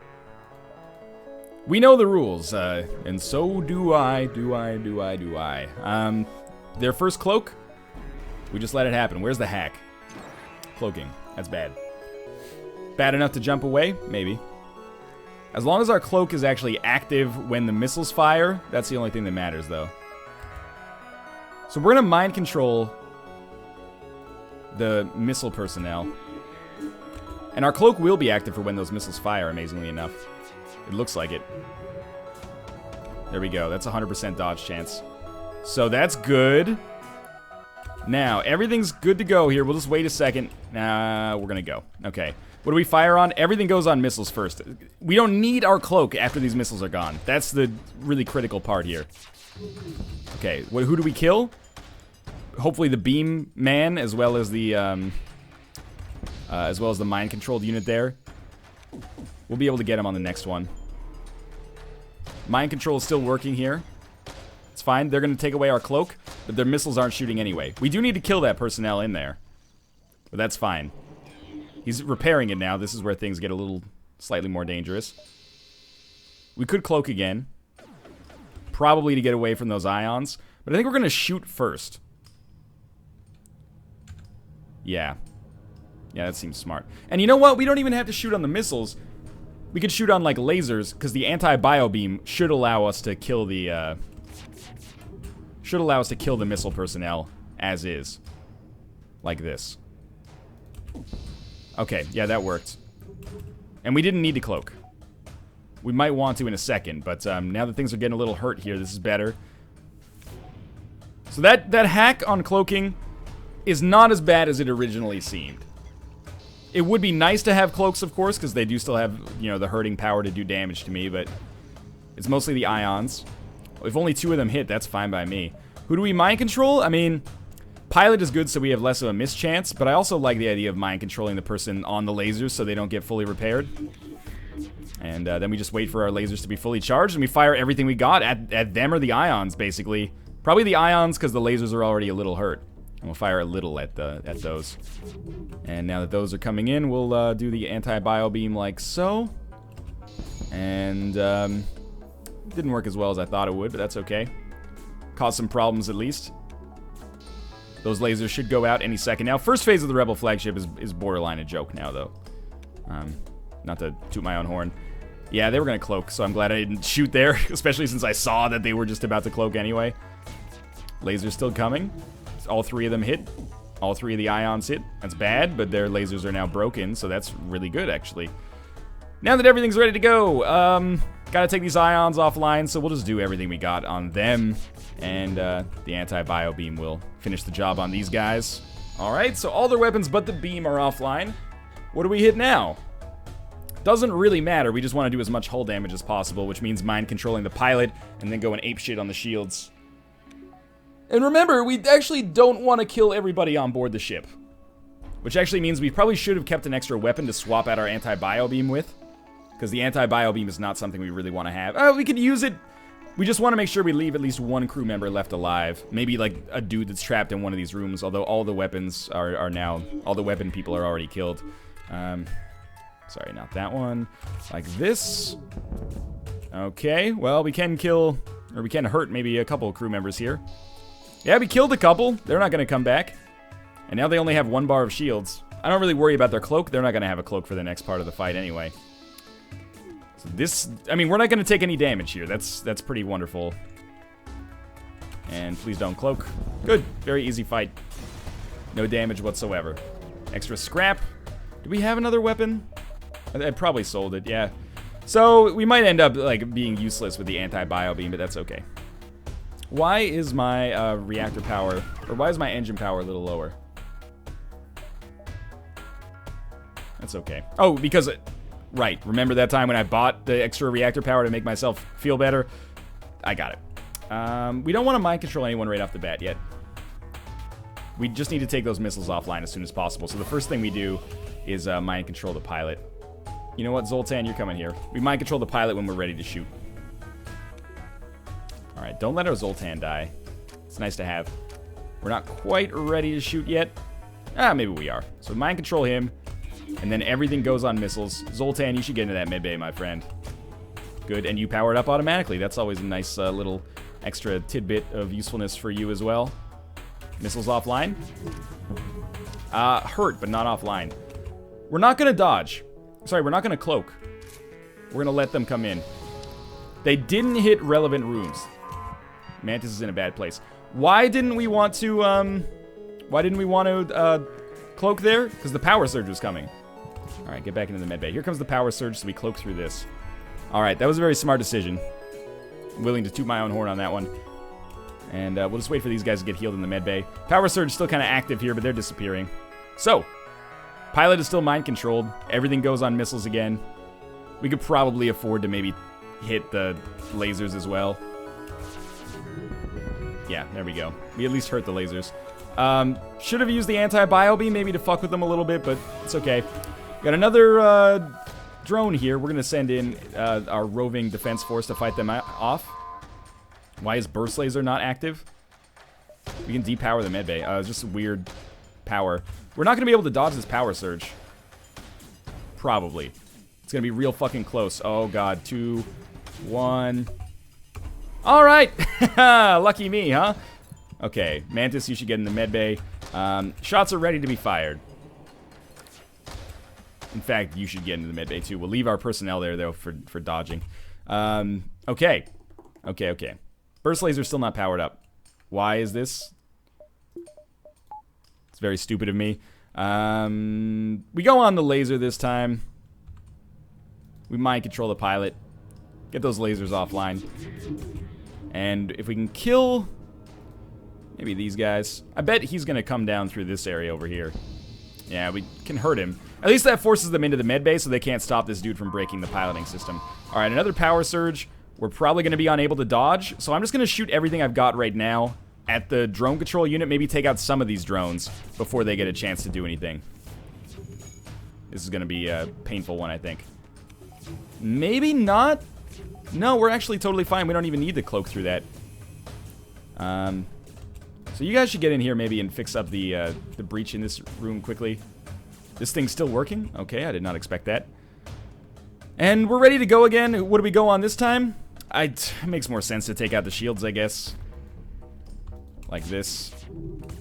We know the rules, and so do I. Their first cloak, we just let it happen. Where's the hack? Cloaking. That's bad. Bad enough to jump away? Maybe. As long as our cloak is actually active when the missiles fire, that's the only thing that matters, though. So we're gonna mind control the missile personnel. And our cloak will be active for when those missiles fire, amazingly enough. It looks like it. There we go. That's a 100% dodge chance. So that's good. Now, everything's good to go here. We'll just wait a second. We're gonna go. Okay. What do we fire on? Everything goes on missiles first. We don't need our cloak after these missiles are gone. That's the really critical part here. Okay, who do we kill? Hopefully the beam man, as well as the mind-controlled unit there. We'll be able to get him on the next one. Mind control is still working here. It's fine. They're going to take away our cloak, but their missiles aren't shooting anyway. We do need to kill that personnel in there, but that's fine. He's repairing it now. This is where things get a little slightly more dangerous. We could cloak again, probably to get away from those ions, but I think we're going to shoot first. Yeah, that seems smart. And you know what? We don't even have to shoot on the missiles. We could shoot on, like, lasers, because the anti-bio beam should allow us to kill the, missile personnel as is. Like this. Okay, yeah, that worked. And we didn't need to cloak. We might want to in a second, but now that things are getting a little hurt here, this is better. So that hack on cloaking is not as bad as it originally seemed. It would be nice to have cloaks, of course, because they do still have, you know, the hurting power to do damage to me, but it's mostly the ions. If only 2 of them hit, that's fine by me. Who do we mind control? I mean, pilot is good so we have less of a miss chance, but I also like the idea of mind controlling the person on the lasers so they don't get fully repaired. And then we just wait for our lasers to be fully charged, and we fire everything we got at them or the ions, basically. Probably the ions, because the lasers are already a little hurt. And we'll fire a little at those. And now that those are coming in, we'll do the anti-bio beam like so. And didn't work as well as I thought it would, but that's okay. Caused some problems at least. Those lasers should go out any second now. First phase of the Rebel flagship is borderline a joke now, though. Not to toot my own horn. Yeah, they were going to cloak, so I'm glad I didn't shoot there, especially since I saw that they were just about to cloak anyway. Lasers still coming. All 3 of them hit. All 3 of the ions hit. That's bad, but their lasers are now broken, so that's really good, actually. Now that everything's ready to go, gotta take these ions offline, so we'll just do everything we got on them, and the anti-bio beam will finish the job on these guys. Alright, so all their weapons but the beam are offline. What do we hit now? Doesn't really matter, we just want to do as much hull damage as possible, which means mind controlling the pilot, and then going apeshit on the shields. And remember, we actually don't want to kill everybody on board the ship. Which actually means we probably should have kept an extra weapon to swap out our anti-bio beam with. Because the anti-bio beam is not something we really want to have. We could use it. We just want to make sure we leave at least 1 crew member left alive. Maybe like a dude that's trapped in one of these rooms, although all the weapons are now, all the weapon people are already killed. Sorry, not that one. Like this. Okay, well, we can kill, or we can hurt maybe a couple crew members here. Yeah, we killed a couple. They're not going to come back. And now they only have 1 bar of shields. I don't really worry about their cloak. They're not going to have a cloak for the next part of the fight anyway. So this, I mean, we're not going to take any damage here. That's pretty wonderful. And please don't cloak. Good. Very easy fight. No damage whatsoever. Extra scrap. Do we have another weapon? I probably sold it, yeah. So we might end up like being useless with the anti-bio beam, but that's okay. Why is my reactor power, or why is my engine power a little lower? That's okay. Oh, because, right, remember that time when I bought the extra reactor power to make myself feel better? I got it. We don't want to mind control anyone right off the bat yet. We just need to take those missiles offline as soon as possible. So the first thing we do is mind control the pilot. You know what, Zoltan, you're coming here. We mind control the pilot when we're ready to shoot. Alright, don't let our Zoltan die. It's nice to have. We're not quite ready to shoot yet. Maybe we are. So mind control him. And then everything goes on missiles. Zoltan, you should get into that medbay, my friend. Good, and you power it up automatically. That's always a nice little extra tidbit of usefulness for you as well. Missiles offline. Hurt, but not offline. We're not going to dodge. Sorry, we're not going to cloak. We're going to let them come in. They didn't hit relevant runes. Mantis is in a bad place. Why didn't we want to, cloak there? Because the power surge was coming. Alright, get back into the medbay. Here comes the power surge, so we cloak through this. Alright, that was a very smart decision. I'm willing to toot my own horn on that one. And we'll just wait for these guys to get healed in the medbay. Power surge is still kind of active here, but they're disappearing. So, pilot is still mind-controlled. Everything goes on missiles again. We could probably afford to maybe hit the lasers as well. Yeah, there we go. We at least hurt the lasers. Should have used the anti-bio beam maybe to fuck with them a little bit, but it's okay. Got another drone here. We're going to send in our roving defense force to fight them off. Why is burst laser not active? We can depower the medbay. It's just weird power. We're not going to be able to dodge this power surge. Probably. It's going to be real fucking close. Oh, God. 2, 1. All right. Lucky me, huh? Okay. Mantis, you should get in the medbay. Shots are ready to be fired. In fact, you should get into the medbay, too. We'll leave our personnel there, though, for dodging. Okay. Okay. Burst laser's still not powered up. Why is this? It's very stupid of me. We go on the laser this time. We mind control the pilot. Get those lasers offline. And if we can kill maybe these guys. I bet he's going to come down through this area over here. Yeah, we can hurt him. At least that forces them into the medbay so they can't stop this dude from breaking the piloting system. Alright, another power surge. We're probably going to be unable to dodge, so I'm just going to shoot everything I've got right now at the drone control unit. Maybe take out some of these drones before they get a chance to do anything. This is going to be a painful one, I think. Maybe not. No, we're actually totally fine. We don't even need to cloak through that. So you guys should get in here maybe and fix up the breach in this room quickly. This thing's still working? Okay, I did not expect that. And we're ready to go again. What do we go on this time? It makes more sense to take out the shields, I guess. Like this.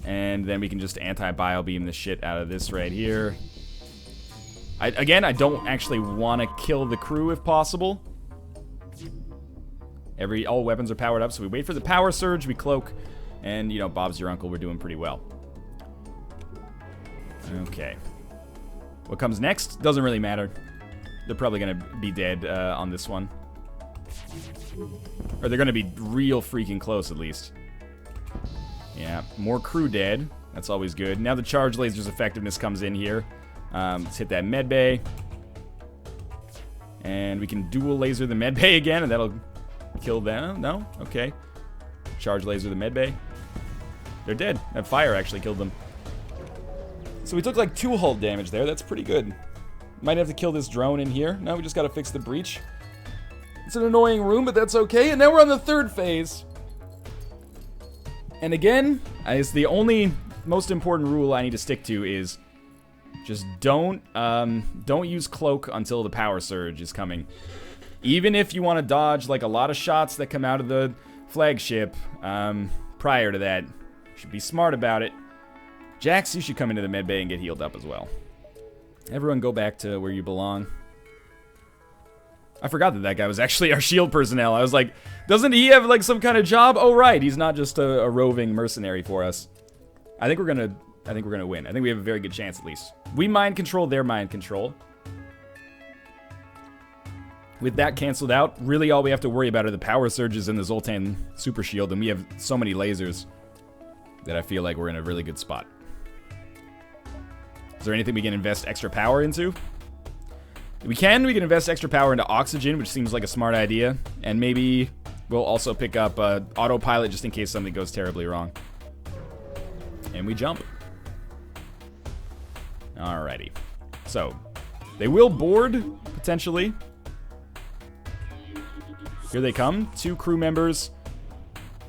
And then we can just anti-bio beam the shit out of this right here. Again, I don't actually want to kill the crew if possible. All weapons are powered up, so we wait for the power surge, we cloak, and, you know, Bob's your uncle, we're doing pretty well. Okay. What comes next? Doesn't really matter. They're probably going to be dead on this one. Or they're going to be real freaking close, at least. Yeah, more crew dead. That's always good. Now the charge laser's effectiveness comes in here. Let's hit that medbay. And we can dual laser the medbay again, and that'll kill them. No? Okay. Charge laser the medbay. They're dead. That fire actually killed them. So we took like 2 hull damage there. That's pretty good. Might have to kill this drone in here. No, we just gotta fix the breach. It's an annoying room, but that's okay. And now we're on the 3rd phase. And again, it's the only most important rule I need to stick to is just don't use cloak until the power surge is coming. Even if you want to dodge like a lot of shots that come out of the flagship prior to that, you should be smart about it. Jax, you should come into the medbay and get healed up as well. Everyone go back to where you belong. I forgot that guy was actually our shield personnel. I was like, doesn't he have like some kind of job? Oh right, he's not just a roving mercenary for us. I think we're gonna win. I think we have a very good chance at least. We mind control their mind control. With that canceled out, really all we have to worry about are the power surges and the Zoltan super shield, and we have so many lasers that I feel like we're in a really good spot. Is there anything we can invest extra power into? We can invest extra power into oxygen, which seems like a smart idea. And maybe we'll also pick up autopilot just in case something goes terribly wrong. And we jump. Alrighty. So, they will board, potentially. Here they come. 2 crew members.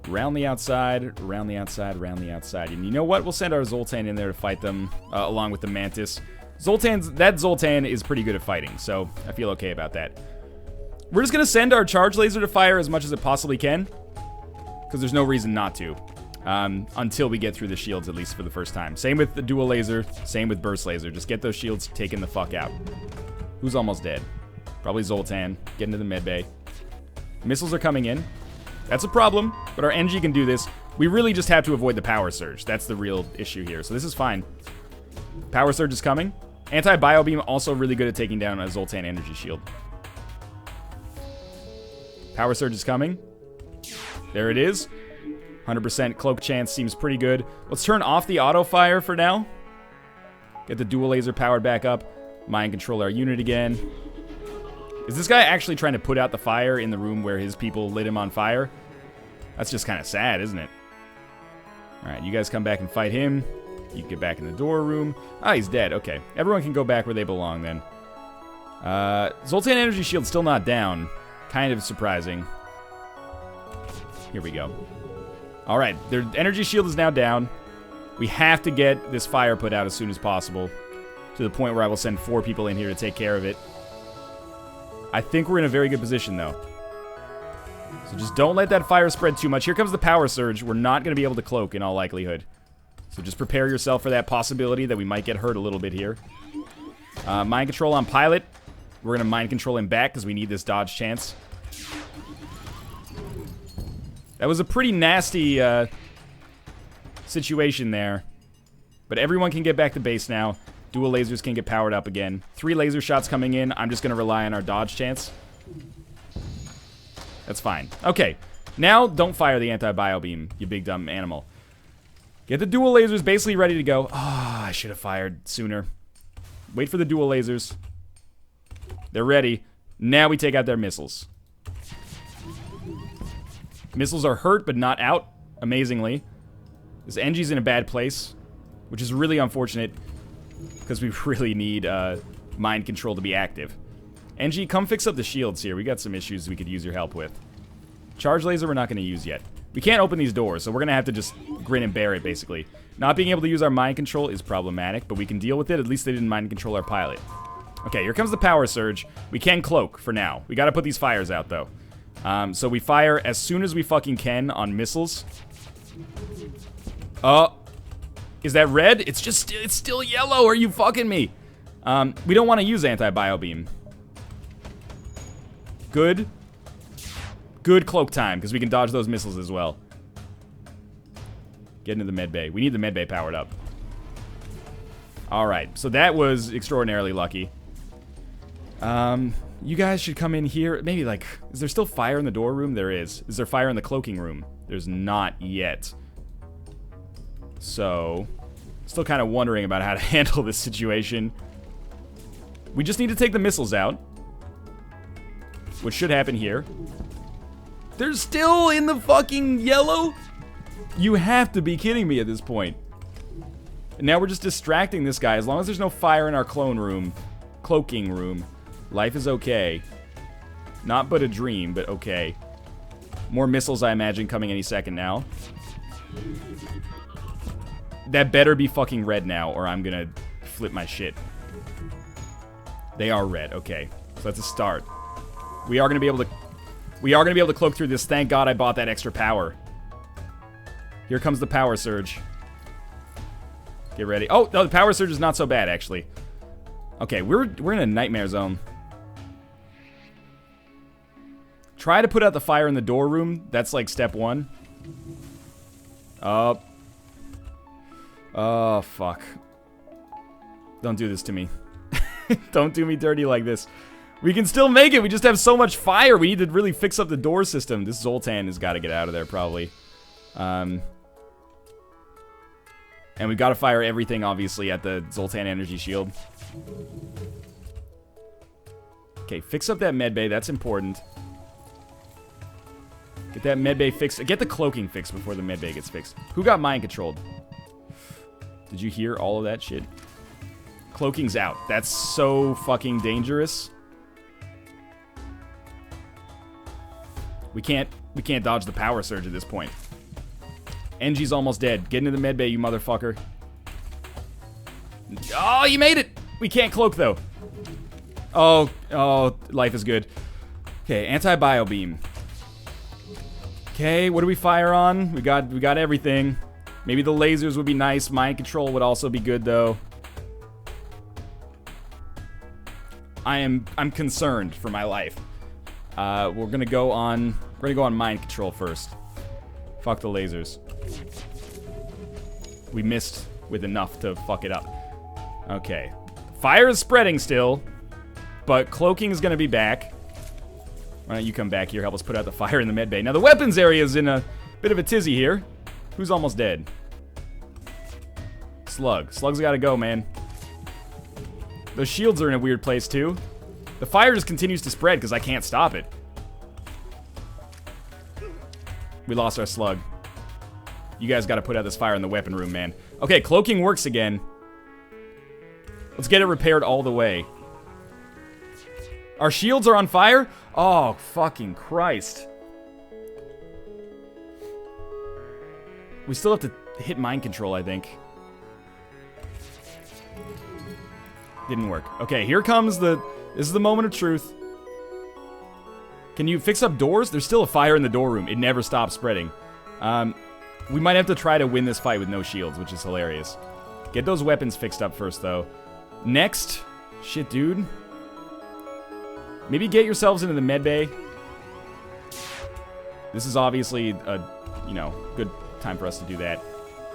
Round the outside, round the outside, round the outside. And you know what? We'll send our Zoltan in there to fight them, along with the Mantis. That Zoltan is pretty good at fighting, so I feel okay about that. We're just gonna send our charge laser to fire as much as it possibly can, because there's no reason not to, until we get through the shields, at least for the first time. Same with the dual laser, same with burst laser. Just get those shields taken the fuck out. Who's almost dead? Probably Zoltan. Get into the medbay. Missiles are coming in. That's a problem, but our NG can do this. We really just have to avoid the power surge. That's the real issue here, so this is fine. Power surge is coming. Anti-bio beam also really good at taking down a Zoltan energy shield. Power surge is coming. There it is. 100% cloak chance seems pretty good. Let's turn off the auto fire for now. Get the dual laser powered back up. Mind control our unit again. Is this guy actually trying to put out the fire in the room where his people lit him on fire? That's just kind of sad, isn't it? Alright, you guys come back and fight him. You can get back in the door room. Ah, he's dead. Okay. Everyone can go back where they belong then. Zoltan energy shield's still not down. Kind of surprising. Here we go. Alright, their energy shield is now down. We have to get this fire put out as soon as possible. To the point where I will send 4 people in here to take care of it. I think we're in a very good position, though. So just don't let that fire spread too much. Here comes the power surge. We're not going to be able to cloak in all likelihood. So just prepare yourself for that possibility that we might get hurt a little bit here. Mind control on pilot. We're going to mind control him back because we need this dodge chance. That was a pretty nasty situation there. But everyone can get back to base now. Dual lasers can get powered up again. 3 laser shots coming in. I'm just going to rely on our dodge chance. That's fine. Okay. Now, don't fire the anti-bio beam, you big dumb animal. Get the dual lasers basically ready to go. Ah, I should have fired sooner. Wait for the dual lasers. They're ready. Now we take out their missiles. Missiles are hurt, but not out, amazingly. This NG's in a bad place, which is really unfortunate, because we really need mind control to be active. NG, come fix up the shields here. We got some issues we could use your help with. Charge laser we're not going to use yet. We can't open these doors, so we're going to have to just grin and bear it, basically. Not being able to use our mind control is problematic, but we can deal with it. At least they didn't mind control our pilot. Okay, here comes the power surge. We can cloak for now. We got to put these fires out, though. So we fire as soon as we fucking can on missiles. Is that red? It's still yellow. Are you fucking me? We don't want to use anti-bio beam. Good. Good cloak time, because we can dodge those missiles as well. Get into the medbay. We need the medbay powered up. Alright, so that was extraordinarily lucky. You guys should come in here. Maybe, like, is there still fire in the door room? There is. Is there fire in the cloaking room? There's not yet. So, still kind of wondering about how to handle this situation. We just need to take the missiles out, which should happen here. They're still in the fucking yellow? You have to be kidding me at this point. And now we're just distracting this guy. As long as there's no fire in our cloaking room, life is okay. Not but a dream, but okay. More missiles, I imagine, coming any second now. That better be fucking red now, or I'm gonna flip my shit. They are red, okay. So that's a start. We are gonna be able to cloak through this. Thank God I bought that extra power. Here comes the power surge. Get ready. Oh, no, the power surge is not so bad, actually. Okay, we're in a nightmare zone. Try to put out the fire in the door room. That's like step 1. Oh, fuck. Don't do this to me. Don't do me dirty like this. We can still make it. We just have so much fire. We need to really fix up the door system. This Zoltan has got to get out of there, probably. And we've got to fire everything, obviously, at the Zoltan energy shield. Okay, fix up that medbay. That's important. Get that medbay fixed. Get the cloaking fixed before the medbay gets fixed. Who got mind controlled? Did you hear all of that shit? Cloaking's out. That's so fucking dangerous. We can't dodge the power surge at this point. NG's almost dead. Get into the medbay, you motherfucker. Oh, you made it! We can't cloak, though. Oh, life is good. Okay, anti-bio beam. Okay, what do we fire on? We got everything. Maybe the lasers would be nice. Mind control would also be good, though. I'm concerned for my life. We're gonna go on mind control first. Fuck the lasers. We missed with enough to fuck it up. Okay. Fire is spreading still, but cloaking is gonna be back. Why don't you come back here, help us put out the fire in the med bay. Now the weapons area is in a bit of a tizzy here. Who's almost dead? Slug. Slug's gotta go, man. Those shields are in a weird place too. The fire just continues to spread because I can't stop it. We lost our slug. You guys gotta put out this fire in the weapon room, man. Okay, cloaking works again. Let's get it repaired all the way. Our shields are on fire? Oh, fucking Christ. We still have to hit mind control, I think. Didn't work. Okay, here comes this is the moment of truth. Can you fix up doors? There's still a fire in the door room. It never stops spreading. We might have to try to win this fight with no shields, which is hilarious. Get those weapons fixed up first, though. Next. Shit, dude. Maybe get yourselves into the med bay. This is obviously a, good time for us to do that.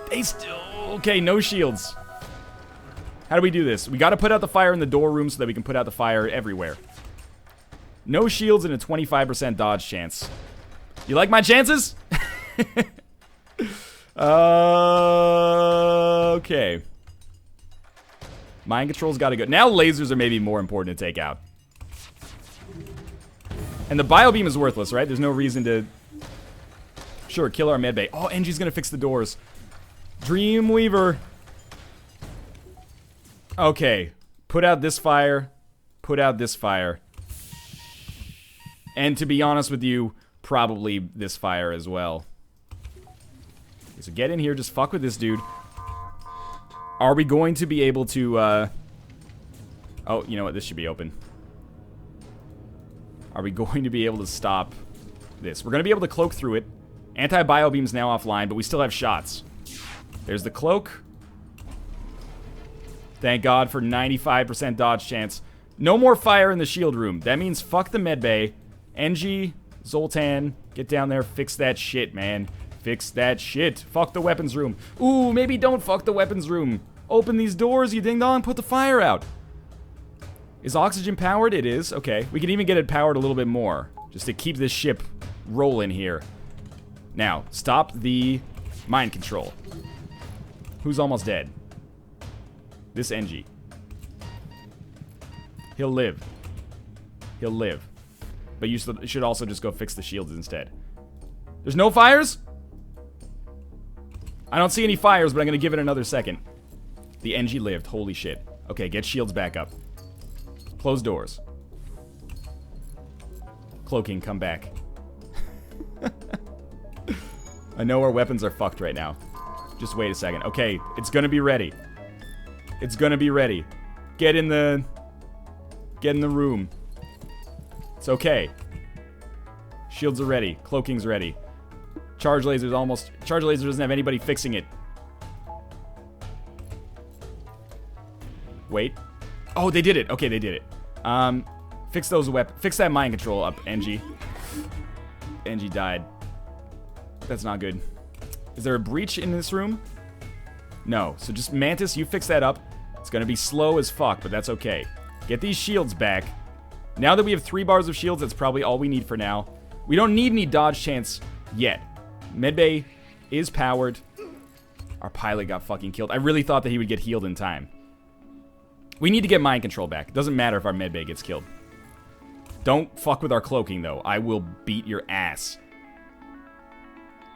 They still... Okay, no shields. How do we do this? We gotta put out the fire in the door room so that we can put out the fire everywhere. No shields and a 25% dodge chance. You like my chances? Okay. Mind control's gotta go. Now lasers are maybe more important to take out. And the bio beam is worthless, right? There's no reason to... Sure, kill our medbay. Oh, NG's gonna fix the doors. Dreamweaver. Okay. Put out this fire. Put out this fire. And to be honest with you, probably this fire as well. Okay, so get in here, just fuck with this dude. Are we going to be able to, Oh, you know what? This should be open. Are we going to be able to stop this? We're going to be able to cloak through it. Anti-bio beam's now offline, but we still have shots. There's the cloak. Thank God for 95% dodge chance. No more fire in the shield room. That means fuck the medbay. NG, Zoltan, get down there, fix that shit, man. Fix that shit. Fuck the weapons room. Ooh, maybe don't fuck the weapons room. Open these doors, you ding-dong, put the fire out. Is oxygen powered? It is. Okay. We can even get it powered a little bit more, just to keep this ship rolling here. Now, stop the mind control. Who's almost dead? This NG. He'll live. He'll live. But you should also just go fix the shields instead. There's no fires? I don't see any fires, but I'm going to give it another second. The NG lived. Holy shit. Okay, get shields back up. Close doors. Cloaking, come back. I know our weapons are fucked right now. Just wait a second. Okay, it's gonna be ready. It's gonna be ready. Get in the room. It's okay. Shields are ready. Cloaking's ready. Charge laser's almost... Charge laser doesn't have anybody fixing it. Wait. Oh, they did it. Okay, they did it. Fix those weapons. Fix that mind control up, NG. NG died. That's not good. Is there a breach in this room? No. So just Mantis, you fix that up. It's gonna be slow as fuck, but that's okay. Get these shields back. Now that we have 3 bars of shields, that's probably all we need for now. We don't need any dodge chance yet. Medbay is powered. Our pilot got fucking killed. I really thought that he would get healed in time. We need to get mind control back. It doesn't matter if our medbay gets killed. Don't fuck with our cloaking, though. I will beat your ass.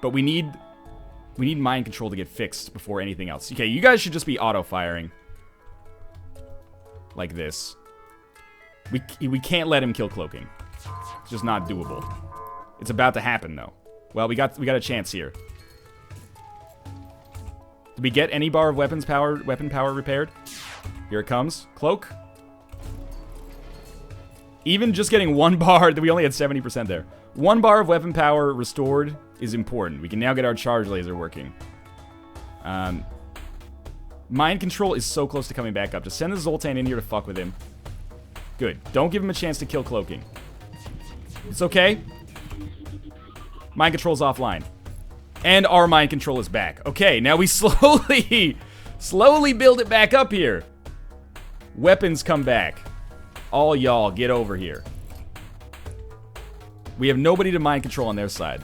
But we need mind control to get fixed before anything else. Okay, you guys should just be auto-firing. Like this. We can't let him kill cloaking. It's just not doable. It's about to happen, though. Well, we got a chance here. Did we get any bar of weapon power repaired? Here it comes. Cloak. Even just getting 1 bar, we only had 70% there. 1 bar of weapon power restored is important. We can now get our charge laser working. Mind control is so close to coming back up. Just send the Zoltan in here to fuck with him. Good. Don't give him a chance to kill cloaking. It's okay. Mind control's offline. And our mind control is back. Okay, now we slowly build it back up here. Weapons come back. All y'all, get over here. We have nobody to mind control on their side.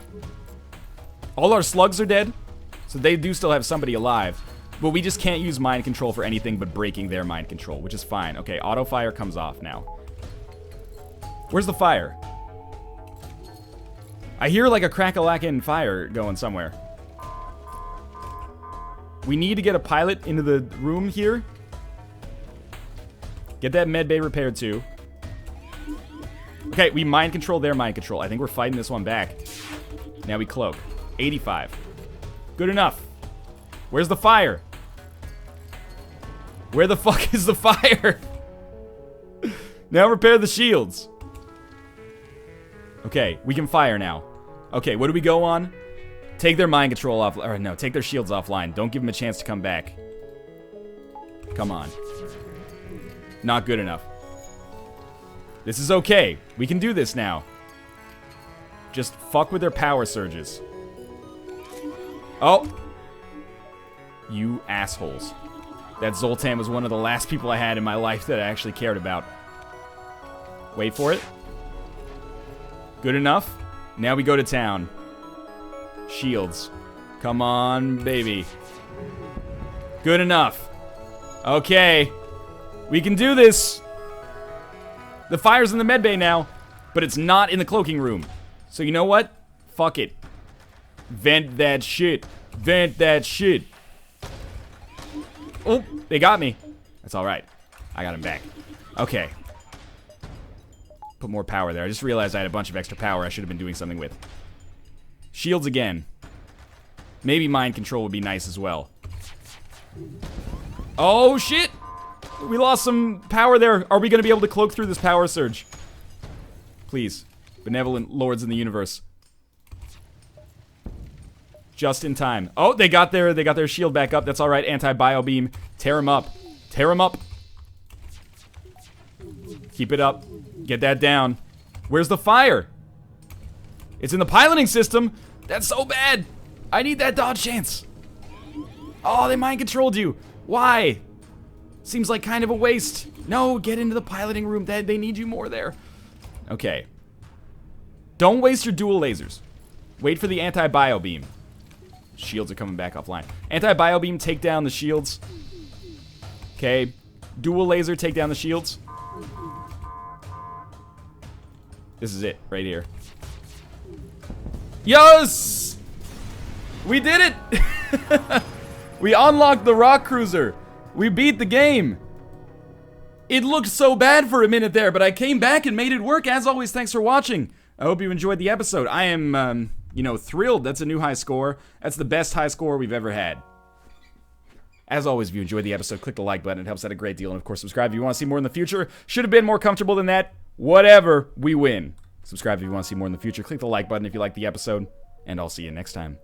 All our slugs are dead, so they do still have somebody alive. But we just can't use mind control for anything but breaking their mind control, which is fine. Okay, auto fire comes off now. Where's the fire? I hear like a crack-a-lackin' fire going somewhere. We need to get a pilot into the room here. Get that med bay repaired too. Okay, we mind control their mind control. I think we're fighting this one back. Now we cloak. 85. Good enough. Where's the fire? Where the fuck is the fire? Now repair the shields. Okay, we can fire now. Okay, what do we go on? Take their mind control off. Or no, take their shields offline. Don't give them a chance to come back. Come on. Not good enough. This is okay. We can do this now. Just fuck with their power surges. Oh. You assholes. That Zoltan was one of the last people I had in my life that I actually cared about. Wait for it. Good enough. Now we go to town. Shields. Come on, baby. Good enough. Okay. We can do this. The fire's in the medbay now, but it's not in the cloaking room. So you know what? Fuck it. Vent that shit. Vent that shit. Oh, they got me. That's alright. I got him back. Okay. Put more power there. I just realized I had a bunch of extra power I should have been doing something with. Shields again. Maybe mind control would be nice as well. Oh, shit! We lost some power there. Are we going to be able to cloak through this power surge? Please. Benevolent lords in the universe. Just in time. Oh, they got their shield back up. That's all right. Anti-bio beam. Tear him up. Tear him up. Keep it up. Get that down. Where's the fire? It's in the piloting system. That's so bad. I need that dodge chance. Oh, they mind controlled you. Why? Seems like kind of a waste. No, get into the piloting room. They need you more there. Okay. Don't waste your dual lasers. Wait for the anti-bio beam. Shields are coming back offline. Anti-bio beam, take down the shields. Okay. Dual laser, take down the shields. This is it, right here. Yes! We did it! We unlocked the rock cruiser. We beat the game. It looked so bad for a minute there, but I came back and made it work. As always, thanks for watching. I hope you enjoyed the episode. I am, thrilled. That's a new high score. That's the best high score we've ever had. As always, if you enjoyed the episode, click the like button. It helps out a great deal. And, of course, subscribe if you want to see more in the future. Should have been more comfortable than that. Whatever. We win. Subscribe if you want to see more in the future. Click the like button if you like the episode. And I'll see you next time.